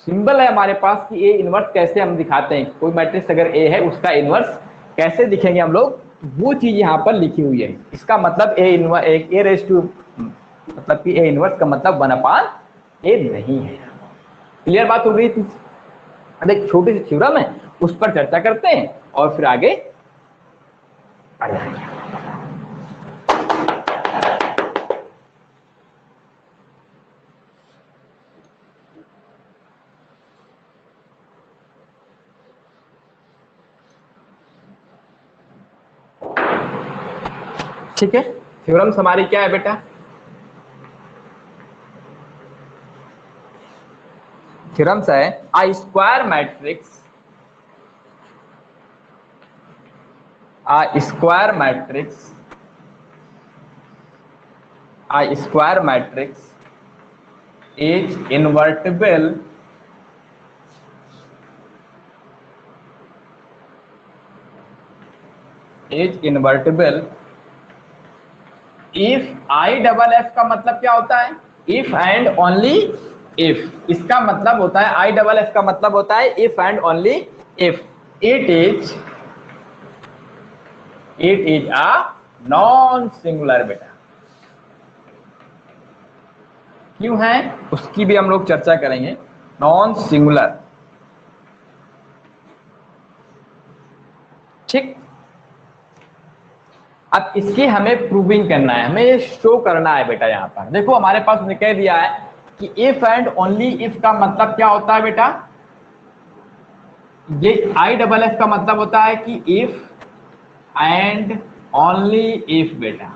सिंबल है हमारे पास कि ए इनवर्स कैसे हम दिखाते हैं, कोई मैट्रिक्स अगर ए है उसका इनवर्स कैसे दिखेंगे हम लोग, वो चीज यहाँ पर लिखी हुई है। इसका मतलब A inverse, A raise to, मतलब कि ए इनवर्स का मतलब 1 अपान ए नहीं है। क्लियर बात हो गई थी। अब एक छोटी सी थ्योरम है, उस पर चर्चा करते हैं और फिर आगे बढ़ जाएंगे। ठीक है, थ्योरम्स हमारी क्या है बेटा, थ्योरम्स है I square matrix, a square matrix is invertible if I double F का मतलब क्या होता है, if and only if। इसका मतलब होता है I डबल एफ का मतलब होता है if and only if it is a non singular बेटा। क्यों है उसकी भी हम लोग चर्चा करेंगे, नॉन सिंगुलर, ठीक। अब इसकी हमें प्रूविंग करना है, हमें ये शो करना है बेटा। यहाँ पर देखो हमारे पास उसने कह दिया है कि इफ एंड ओनली इफ का मतलब क्या होता है बेटा, ये आई डबल एफ का मतलब होता है कि इफ एंड ओनली इफ बेटा,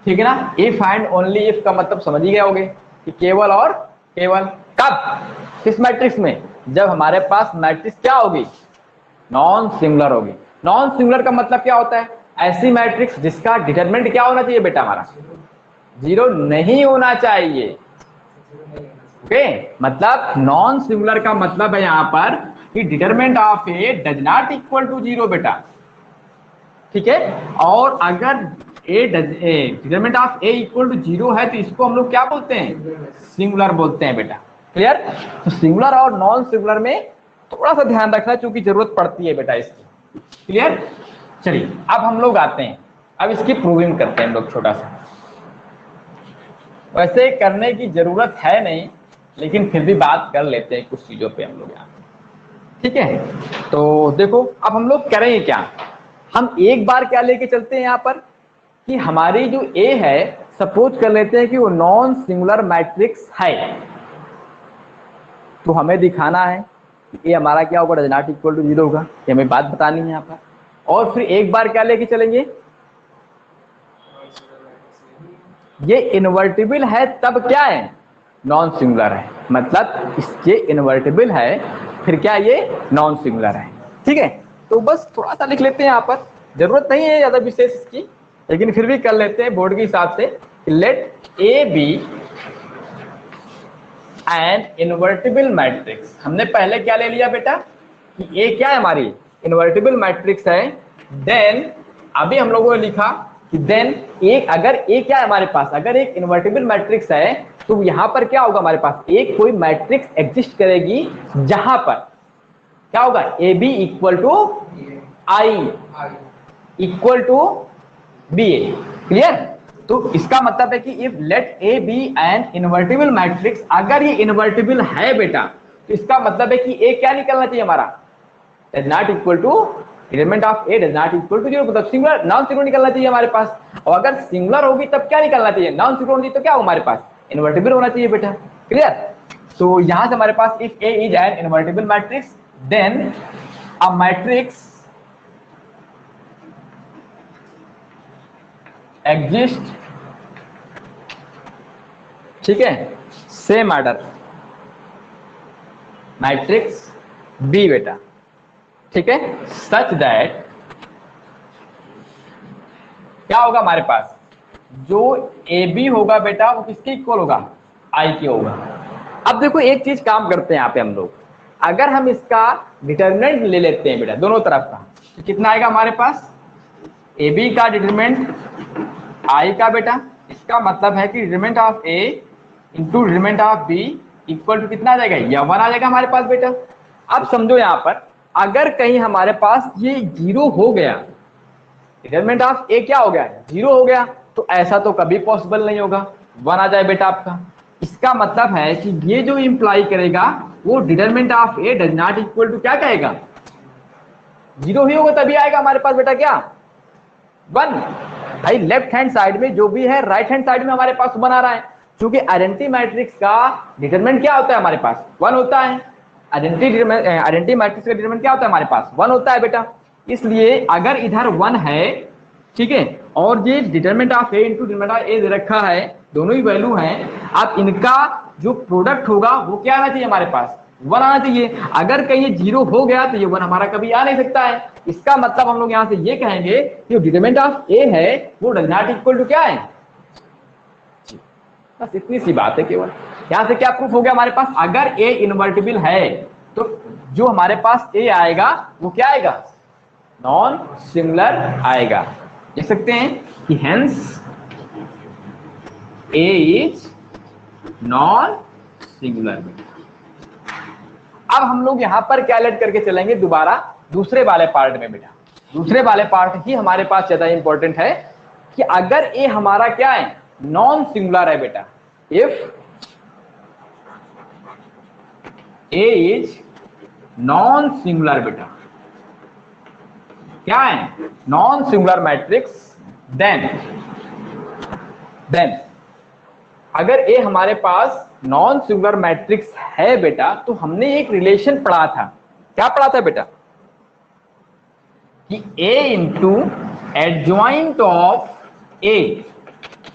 ठीक है ना। इफ एंड ओनली इफ का मतलब समझ ही गए होगे कि केवल और केवल, कब, किस मैट्रिक्स में, जब हमारे पास मैट्रिक्स क्या होगी, नॉन सिंगुलर होगी। नॉन सिंगुलर का मतलब क्या होता है, ऐसी मैट्रिक्स जिसका डिटरमिनेंट क्या होना चाहिए बेटा हमारा, 0 नहीं होना चाहिए। ओके, मतलब नॉन सिंगुलर का मतलब है यहाँ पर कि determinant of A does not equal to 0 बेटा, ठीक है। और अगर determinant of A equal to 0 है तो इसको हम लोग क्या बोलते हैं, सिंगुलर बोलते हैं बेटा। क्लियर, तो सिंगुलर और नॉन सिंगुलर में थोड़ा सा ध्यान रखना क्योंकि जरूरत पड़ती है बेटा इसकी। क्लियर, चलिए अब हम लोग आते हैं, अब इसकी प्रूविंग करते हैं हम लोग छोटा सा। वैसे करने की जरूरत है नहीं, लेकिन फिर भी बात कर लेते हैं कुछ चीजों पे हम लोग यहाँ, ठीक है। तो देखो अब हम लोग करेंगे क्या, हम एक बार क्या लेके चलते हैं यहाँ पर कि हमारी जो ए है, सपोज कर लेते हैं कि वो नॉन सिंगुलर मैट्रिक्स है, तो हमें दिखाना है कि ए हमारा क्या होगा, डज नॉट इक्वल टू 0 होगा, ये हमें बात बतानी है यहाँ पर। और फिर एक बार क्या लेके चलेंगे, ये इन्वर्टिबल है तब क्या है, नॉन सिंगुलर है, मतलब इसके इन्वर्टिबल है फिर क्या ये नॉन सिंगुलर है, ठीक है। तो बस थोड़ा सा लिख लेते हैं यहाँ पर, जरूरत नहीं है ज्यादा विशेष इसकी, लेकिन फिर भी कर लेते हैं बोर्ड के हिसाब से। Let A be an invertible matrix, हमने पहले क्या ले लिया बेटा कि ए क्या है हमारी इन्वर्टिबल मैट्रिक्स है। देन अभी हम लोगों ने लिखा कि देन एक अगर ए क्या है हमारे पास, अगर एक इन्वर्टिबल मैट्रिक्स है तो यहाँ पर क्या होगा हमारे पास, एक कोई मैट्रिक्स एग्जिस्ट करेगी जहां पर क्या होगा, A B equal to I equal to B A. Clear? तो इसका मतलब है कि if let A be an invertible matrix, अगर ये इन्वर्टिबल है बेटा तो इसका मतलब है कि ए क्या निकलना चाहिए हमारा, does not equal to element of A does not equal to 0, मतलब सिंगुलर नॉन सिंगुलर निकलना चाहिए हमारे पास। और अगर सिंगुलर होगी तब क्या निकलना चाहिए, नॉन सिंगुलर होगी तो क्या होगा हमारे पास, इन्वर्टिबल होना चाहिए बेटा। क्लियर? तो यहां से हमारे पास if A is an invertible matrix then a matrix exist, ठीक है, सेम ऑर्डर मैट्रिक्स बी बेटा, ठीक है, सच दैट क्या होगा हमारे पास, जो ए बी होगा बेटा वो किसके इक्वल होगा, आई के होगा। अब देखो एक चीज काम करते हैं यहाँ पे हम लोग, अगर हम इसका डिटरमिनेंट ले लेते हैं बेटा दोनों तरफ का, तो कितना आएगा हमारे पास, ए बी का डिटरमिनेंट आई का बेटा, इसका मतलब है कि determinant of A into determinant of B equal to कितना आ जाएगा, या 1 आ जाएगा हमारे पास बेटा। अब समझो यहाँ पर अगर कहीं हमारे पास ये 0 हो गया, डिटरमिनेंट ऑफ ए क्या हो गया, 0 हो गया, तो ऐसा तो कभी पॉसिबल नहीं होगा 1 आ जाए बेटा आपका। इसका मतलब है कि ये जो इंप्लाई करेगा वो determinant of A does not equal to क्या कहेगा, 0 ही होगा तभी आएगा हमारे पास बेटा क्या, 1। भाई लेफ्ट हैंड साइड में जो भी है राइट हैंड साइड में हमारे पास 1 आ रहा है, क्योंकि आइडेंटिटी मैट्रिक्स का डिटरमिनेंट क्या होता है हमारे पास, 1 होता है। आइडेंटिटी मैट्रिक्स का डिटरमिनेंट क्या होता है हमारे पास, 1 होता है बेटा। इसलिए अगर इधर 1 है, ठीक है, और ये determinant of A into determinant of A दे रखा है, दोनों ही वैल्यू हैं, अब इनका जो प्रोडक्ट होगा वो क्या आना चाहिए हमारे पास, 1 आना चाहिए। अगर कहीं ये 0 हो गया तो ये 1 हमारा कभी आ नहीं सकता है। इसका मतलब हम लोग यहाँ से ये कहेंगे कि डिटरमिनेंट ऑफ ए है वो डज नॉट इक्वल टू क्या है, बस इतनी सी बात है केवल। यहां से क्या प्रूफ हो गया हमारे पास, अगर ए इन्वर्टिबल है तो जो हमारे पास ए आएगा वो क्या आएगा, नॉन सिंगुलर आएगा। देख सकते हैं कि hence A is non singular. अब हम लोग यहां पर क्या लेट करके चलेंगे दोबारा दूसरे वाले पार्ट में बेटा। दूसरे वाले पार्ट ही हमारे पास ज्यादा इंपॉर्टेंट है कि अगर ए हमारा क्या है, नॉन सिंगुलर है बेटा, if A is non singular बेटा, क्या है, नॉन सिंगुलर मैट्रिक्स, देन अगर ए हमारे पास नॉन सिंगुलर मैट्रिक्स है बेटा, तो हमने एक रिलेशन पढ़ा था, क्या पढ़ा था बेटा, कि A into adjoint of A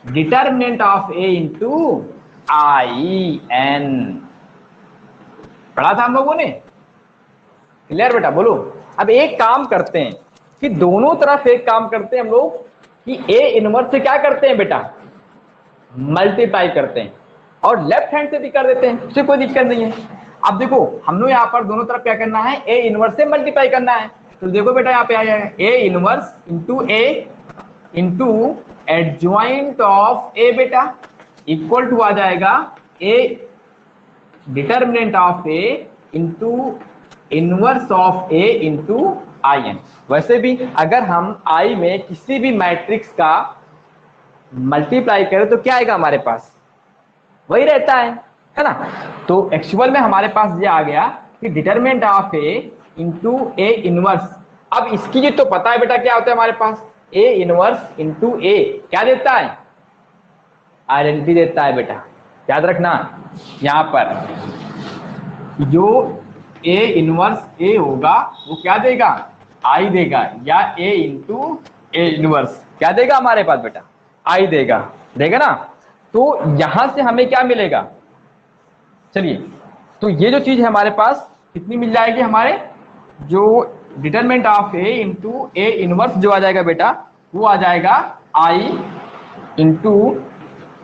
determinant of A into I n, पढ़ा था हम लोगों ने। क्लियर बेटा, बोलो। अब एक काम करते हैं कि दोनों तरफ एक काम करते हैं हम लोग कि ए इनवर्स से क्या करते हैं बेटा, मल्टीप्लाई करते हैं, और लेफ्ट हैंड से भी कर देते हैं, उससे कोई दिक्कत नहीं है। अब देखो हम लोग यहाँ पर दोनों तरफ क्या करना है, ए इनवर्स से मल्टीप्लाई करना है। तो देखो बेटा यहाँ पे आ जाएगा A inverse into A into adjoint of A बेटा इक्वल टू आ जाएगा A determinant of A into inverse of A into I n. वैसे भी अगर हम आई में किसी भी मैट्रिक्स का मल्टीप्लाई करें तो क्या आएगा हमारे पास, वही रहता है ना। तो एक्चुअल में हमारे पास ये आ गया कि determinant of A into A inverse. अब इसकी जो तो पता है बेटा क्या होता है हमारे पास, ए इनवर्स इंटू ए क्या देता है, आइडेंटिटी देता है बेटा। याद रखना यहां पर जो ए इनवर्स ए होगा वो क्या देगा, आई देगा, या ए इंटू ए इनवर्स क्या देगा हमारे पास बेटा, आई देगा ना। तो यहां से हमें क्या मिलेगा, चलिए तो ये जो चीज है हमारे पास कितनी मिल जाएगी, हमारे जो determinant of A into A inverse जो आ जाएगा बेटा, वो आ जाएगा I into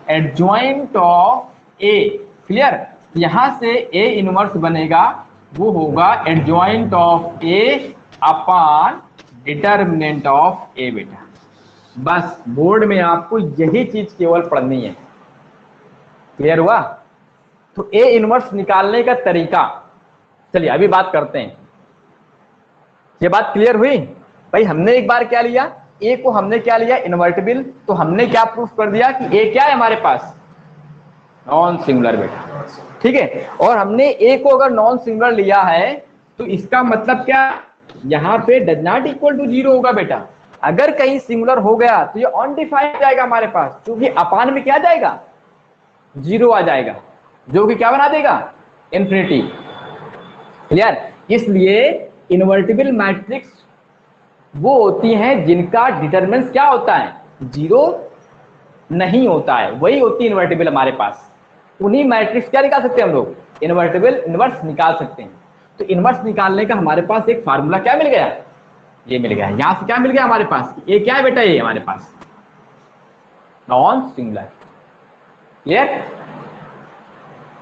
adjoint of A. Clear, यहां से ए इनवर्स बनेगा वो होगा adjoint of A upon determinant of A बेटा। बस बोर्ड में आपको यही चीज केवल पढ़नी है। क्लियर हुआ? तो ए इनवर्स निकालने का तरीका, चलिए अभी बात करते हैं। ये बात क्लियर हुई भाई? हमने एक बार क्या लिया, ए को हमने क्या लिया, इन्वर्टिबल। तो हमने क्या प्रूफ कर दिया कि ए क्या है हमारे पास, नॉन सिंगुलर बेटा, ठीक है। और हमने ए को अगर नॉन सिंगुलर लिया है तो इसका मतलब क्या, यहाँ पे डज नॉट इक्वल टू 0 होगा बेटा। अगर कहीं सिंगुलर हो गया तो ये अनडिफाइंड जाएगा हमारे पास, क्योंकि अपान में क्या जाएगा, 0 आ जाएगा, जो कि क्या बना देगा, इन्फिनिटी। क्लियर? इसलिए इन्वर्टिबल मैट्रिक्स वो होती हैं जिनका डिटरमिनेंट क्या होता है, 0 नहीं होता है, वही होती है इन्वर्टिबल हमारे पास। उन्हीं मैट्रिक्स क्या निकाल सकते हैं हम लोग, इन्वर्टिबल इनवर्स निकाल सकते हैं। तो इनवर्स निकालने का हमारे पास एक फार्मूला क्या मिल गया, ये मिल गया। यहां से क्या मिल गया हमारे पास, ये क्या है बेटा, ये हमारे पास नॉन सिंगुलर। क्लियर?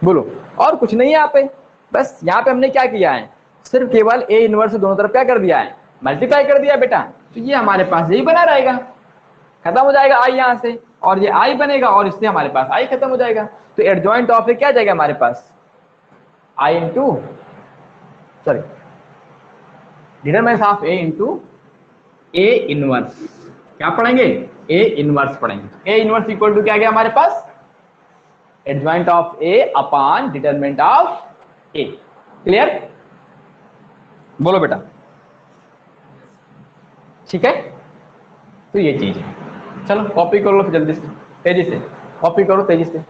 बोलो। और कुछ नहीं है यहाँ पे, बस यहाँ पे हमने क्या किया है, सिर्फ केवल ए इनवर्स दोनों तरफ क्या कर दिया है, मल्टीप्लाई कर दिया बेटा। तो ये हमारे पास यही बना रहेगा, खत्म हो जाएगा आई यहाँ से, और ये आई बनेगा और इससे हमारे पास आई खत्म हो जाएगा। तो एडजॉइंट ऑफ ए क्या जाएगा हमारे पास, I into sorry determinant of A into A inverse. क्या पढ़ेंगे, ए इनवर्स पढ़ेंगे। ए इनवर्स इक्वल टू क्या गया हमारे पास, adjoint of A upon determinant of A. Clear? बोलो बेटा, ठीक है। तो ये चीज है, चलो कॉपी कर लो फिर जल्दी से, तेजी से कॉपी करो, तेजी से।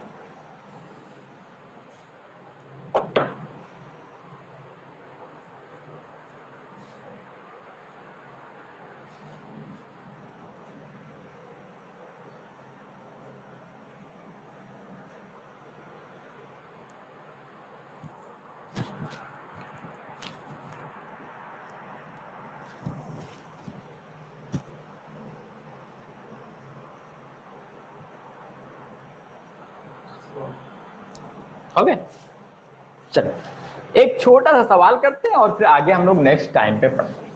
ओके, चलो एक छोटा सा सवाल करते हैं और फिर आगे हम लोग नेक्स्ट टाइम पे पढ़ते हैं।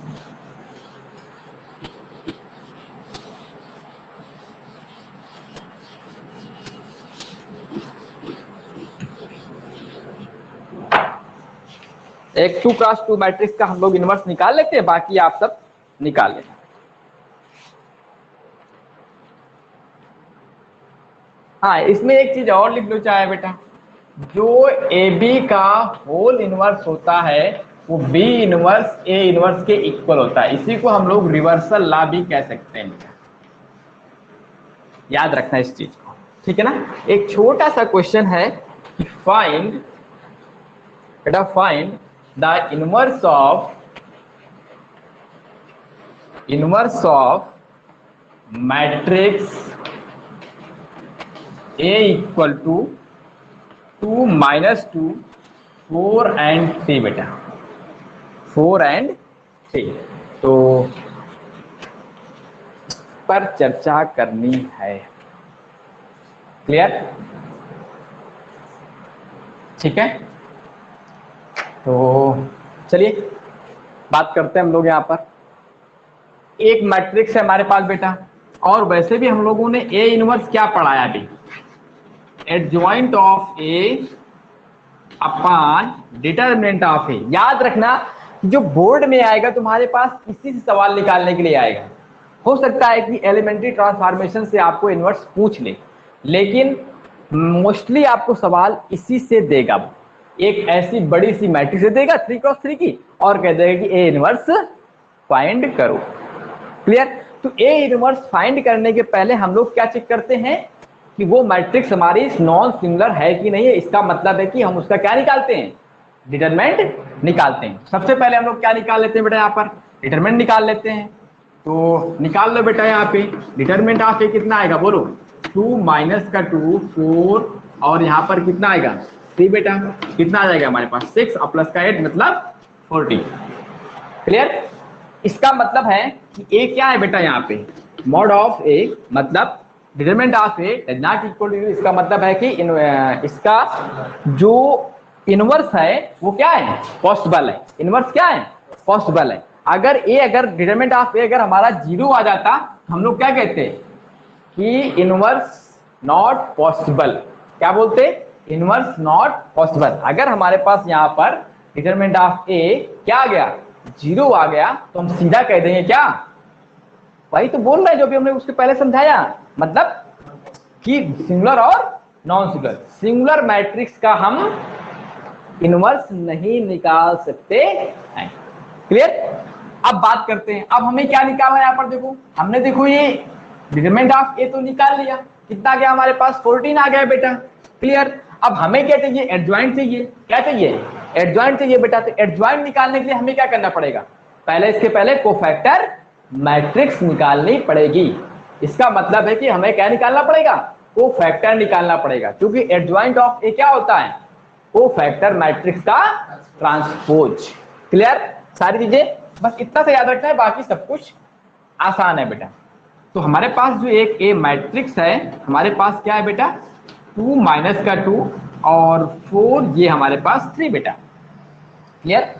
एक 2x2 मैट्रिक्स का हम लोग इनवर्स निकाल लेते हैं, बाकी आप सब निकाल लेना। हाँ, इसमें एक चीज और लिख लो चाहे बेटा, जो ए बी का होल इनवर्स होता है वो बी इनवर्स ए इनवर्स के इक्वल होता है। इसी को हम लोग रिवर्सल लॉ भी कह सकते हैं बेटा, याद रखना इस चीज को, ठीक है ना। एक छोटा सा क्वेश्चन है कि फाइंड बेटा, find the inverse of matrix A equal to 2 minus 2 4 and 3 बेटा, 4 एंड 3। तो पर चर्चा करनी है। क्लियर? ठीक है, तो चलिए बात करते हैं हम लोग। यहाँ पर एक मैट्रिक्स है हमारे पास बेटा, और वैसे भी हम लोगों ने ए इनवर्स क्या पढ़ाया अभी, adjoint of A upon determinant of A. याद रखना, जो बोर्ड में आएगा तुम्हारे पास इसी से सवाल निकालने के लिए आएगा। हो सकता है कि एलिमेंट्री ट्रांसफॉर्मेशन से आपको इनवर्स पूछ ले, लेकिन मोस्टली आपको सवाल इसी से देगा। एक ऐसी बड़ी सी मैट्रिक्स दे देगा 3x3 की, और कह देगा कि ए इनवर्स फाइंड करो। क्लियर? तो ए इनवर्स फाइंड करने के पहले हम लोग क्या चेक करते हैं कि वो मैट्रिक्स हमारी नॉन सिंगुलर है कि नहीं है। इसका मतलब है कि हम उसका क्या निकालते हैं, डिटरमिनेंट निकालते हैं। सबसे पहले हम लोग क्या निकाल लेते हैं बेटा, यहाँ पर डिटरमिनेंट निकाल लेते हैं। तो निकाल लो बेटा, यहाँ पे डिटरमिनेंट ऑफ ए कितना आएगा बोलो, 2 माइनस का 2 4, और यहाँ पर कितना आएगा 3 बेटा, कितना आ जाएगा हमारे पास 6 और प्लस का 8 मतलब 40। क्लियर? इसका मतलब है कि ए क्या है बेटा, यहाँ पे मॉड ऑफ ए मतलब determinant of A is not equal to, इसका मतलब है कि इसका जो इनवर्स है वो क्या है, पॉसिबल है। इनवर्स क्या है, पॉसिबल है। अगर डिटरमिनेंट ऑफ ए अगर हमारा 0 आ जाता, हम लोग क्या कहते कि इनवर्स नॉट पॉसिबल। क्या बोलते? Inverse not possible. अगर हमारे पास यहाँ पर डिटरमिनेंट ऑफ ए क्या आ गया, 0 आ गया, तो हम सीधा कह देंगे क्या, वही तो बोल रहे हैं जो भी हमने उसके पहले समझाया, मतलब कि सिंगुलर और नॉन सिंगुलर, सिंगुलर मैट्रिक्स का हम इनवर्स नहीं निकाल सकते हैं। क्लियर? अब बात करते हैं, अब हमें क्या निकालना है यहाँ पर। देखो हमने, देखो ये डिटरमिनेंट ऑफ ए तो निकाल लिया, कितना गया हमारे पास, 14 आ गया बेटा। क्लियर? अब हमें क्या चाहिए, एडजॉइंट चाहिए। क्या चाहिए? एडजॉइंट चाहिए बेटा। तो एडजॉइंट निकालने के लिए हमें क्या करना पड़ेगा, पहले इसके पहले कोफैक्टर मैट्रिक्स निकालनी पड़ेगी। इसका मतलब है कि हमें क्या निकालना पड़ेगा, कोफैक्टर निकालना पड़ेगा, क्योंकि एडजॉइंट ऑफ ए क्या होता है, कोफैक्टर मैट्रिक्स का ट्रांसपोज। क्लियर? सारी चीजें बस इतना से याद रखना है, बाकी सब कुछ आसान है बेटा। तो हमारे पास जो एक ए मैट्रिक्स है, हमारे पास क्या है बेटा, 2 माइनस का 2 और 4, ये हमारे पास 3 बेटा। क्लियर?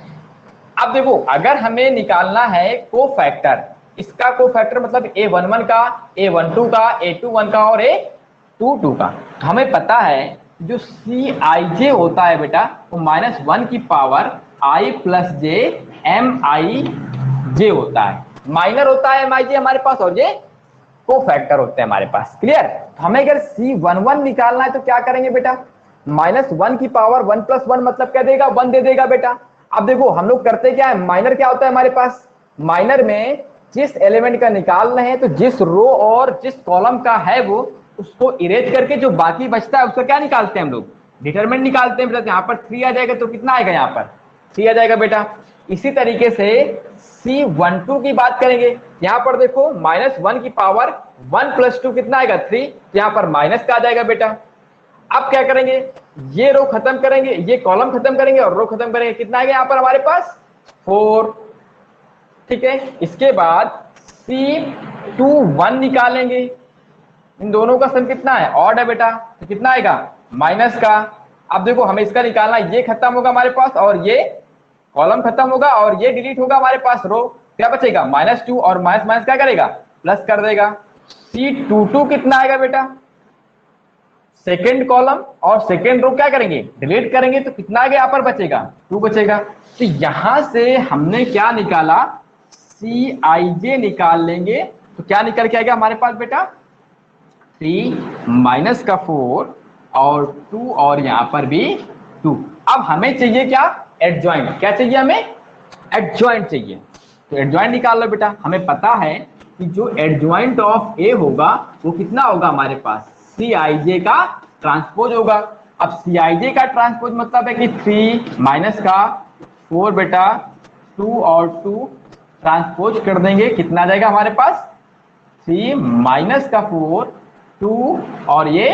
अब देखो अगर हमें निकालना है कोफैक्टर, इसका कोफैक्टर मतलब A11 का, A12 का, A21 का और A22 का, तो हमें पता है जो Cij होता है बेटा वो -1 की power i plus J Mij होता है। माइनर होता है Mij हमारे पास, और ये कोफैक्टर होते हैं हमारे पास। क्लियर? तो हमें अगर C11 निकालना है तो क्या करेंगे बेटा, -1 की पावर 1 प्लस 1 मतलब क्या देगा, 1 दे देगा बेटा। अब देखो हम लोग करते क्या है, माइनर क्या होता है हमारे पास, माइनर में जिस एलिमेंट का निकाल रहे हैं तो जिस रो और जिस कॉलम का है वो, उसको इरेज करके जो बाकी बचता है उसका क्या निकालते हैं हम लोग, डिटरमिनेंट निकालते हैं बेटा। यहाँ पर 3 आ जाएगा तो कितना आएगा, यहाँ पर 3 आ जाएगा बेटा। इसी तरीके से C12 की बात करेंगे, यहाँ पर देखो -1 की पावर 1 प्लस 2 कितना आएगा, 3, यहाँ पर माइनस का आ जाएगा बेटा। अब क्या करेंगे, ये रो खत्म करेंगे, ये कॉलम खत्म करेंगे और रो खत्म करेंगे, कितना आ गया यहाँ पर हमारे पास, 4। ठीक है, इसके बाद C21 निकालेंगे, इन दोनों का सम कितना है, ऑड है बेटा, तो कितना आएगा, माइनस का। अब देखो हमें इसका निकालना, ये खत्म होगा हमारे पास और ये कॉलम खत्म होगा और ये डिलीट होगा हमारे पास रो, क्या बचेगा, -2 और माइनस माइनस क्या करेगा, प्लस कर देगा। C22 कितना आएगा बेटा, सेकेंड कॉलम और सेकेंड रो क्या करेंगे, डिलीट करेंगे, तो कितना आगे यहाँ पर बचेगा, 2 बचेगा। तो यहां से हमने क्या निकाला, Cij निकाल लेंगे, तो क्या निकल के आएगा हमारे पास बेटा, 3 माइनस का 4 और 2 और यहाँ पर भी 2। अब हमें चाहिए क्या, एडजॉइंट। क्या चाहिए हमें, एडजॉइंट चाहिए। तो एडजॉइंट निकाल लो बेटा। हमें पता है कि जो एडजॉइंट ऑफ ए होगा वो कितना होगा हमारे पास, Cij का ट्रांसपोज होगा। अब Cij का ट्रांसपोज मतलब है कि 3 माइनस का 4 बेटा, 2 और 2 ट्रांसपोज कर देंगे, कितना आ जाएगा हमारे पास, 3 माइनस का 4, 2 और ये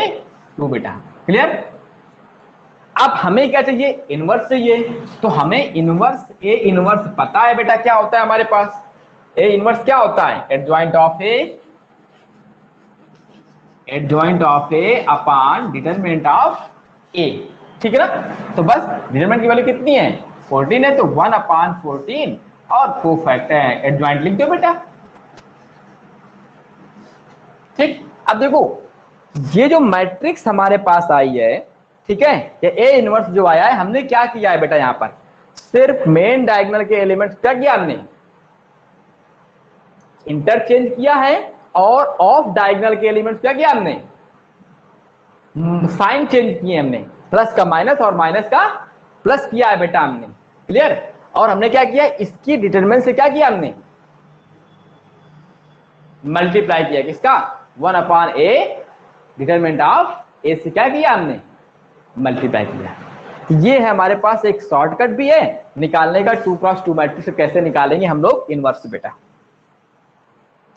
2 बेटा। क्लियर? अब हमें क्या चाहिए, इनवर्स चाहिए। तो हमें इनवर्स, ए इनवर्स पता है बेटा क्या होता है हमारे पास, ए इनवर्स क्या होता है, adjoint of A, adjoint of A upon determinant of A. ठीक है ना? तो बस डिटरमिनेंट की वैल्यू कितनी है, 14 है, तो 1/14 और कोफैक्टर है, एडजॉइंट लिख दो बेटा। ठीक, अब देखो ये जो मैट्रिक्स हमारे पास आई है, ठीक है, ये ए इनवर्स जो आया है, हमने क्या किया है बेटा, यहां पर सिर्फ मेन डायगोनल के एलिमेंट्स क्या किया हमने, इंटरचेंज किया है, और ऑफ डायगोनल के एलिमेंट्स क्या किया हमने, साइन चेंज किए हमने, प्लस का माइनस और माइनस का प्लस किया है बेटा हमने। क्लियर? और हमने क्या किया, इसकी डिटरमिनेंट से क्या किया हमने, मल्टीप्लाई किया, किसका, 1/a डिटरमिनेंट ऑफ ए से क्या किया हमने, मल्टीप्लाई किया। ये है हमारे पास एक शॉर्टकट भी है निकालने का, 2x2 मैट्रिक्स कैसे निकालेंगे हम लोग इनवर्स बेटा।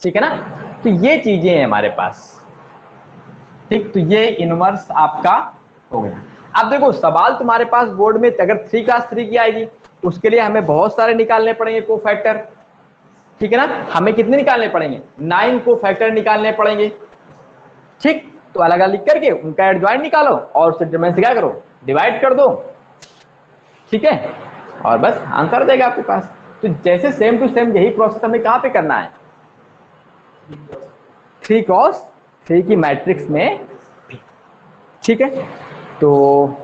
ठीक है ना? तो ये चीजें हैं हमारे पास। ठीक, तो ये इनवर्स आपका हो गया। अब देखो सवाल तुम्हारे पास बोर्ड में अगर 3 क्लास 3 की आएगी, उसके लिए हमें बहुत सारे निकालने पड़ेंगे कोफैक्टर। ठीक है ना? हमें कितने निकालने पड़ेंगे, 9 कोफैक्टर निकालने पड़ेंगे। ठीक, तो अलग अलग लिख करके उनका एडजॉइंट निकालो और उससे डिटरमिनेंट से क्या करो, डिवाइड कर दो। ठीक है, और बस आंसर देगा आपके पास। तो जैसे सेम टू सेम यही प्रोसेस हमें कहाँ पे करना है, 3x3 की मैट्रिक्स में भी। ठीक है, तो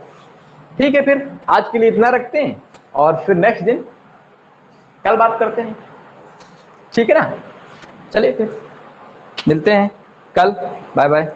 ठीक है, फिर आज के लिए इतना रखते हैं और फिर नेक्स्ट दिन कल बात करते हैं। ठीक है ना, चलिए फिर मिलते हैं कल, बाय बाय।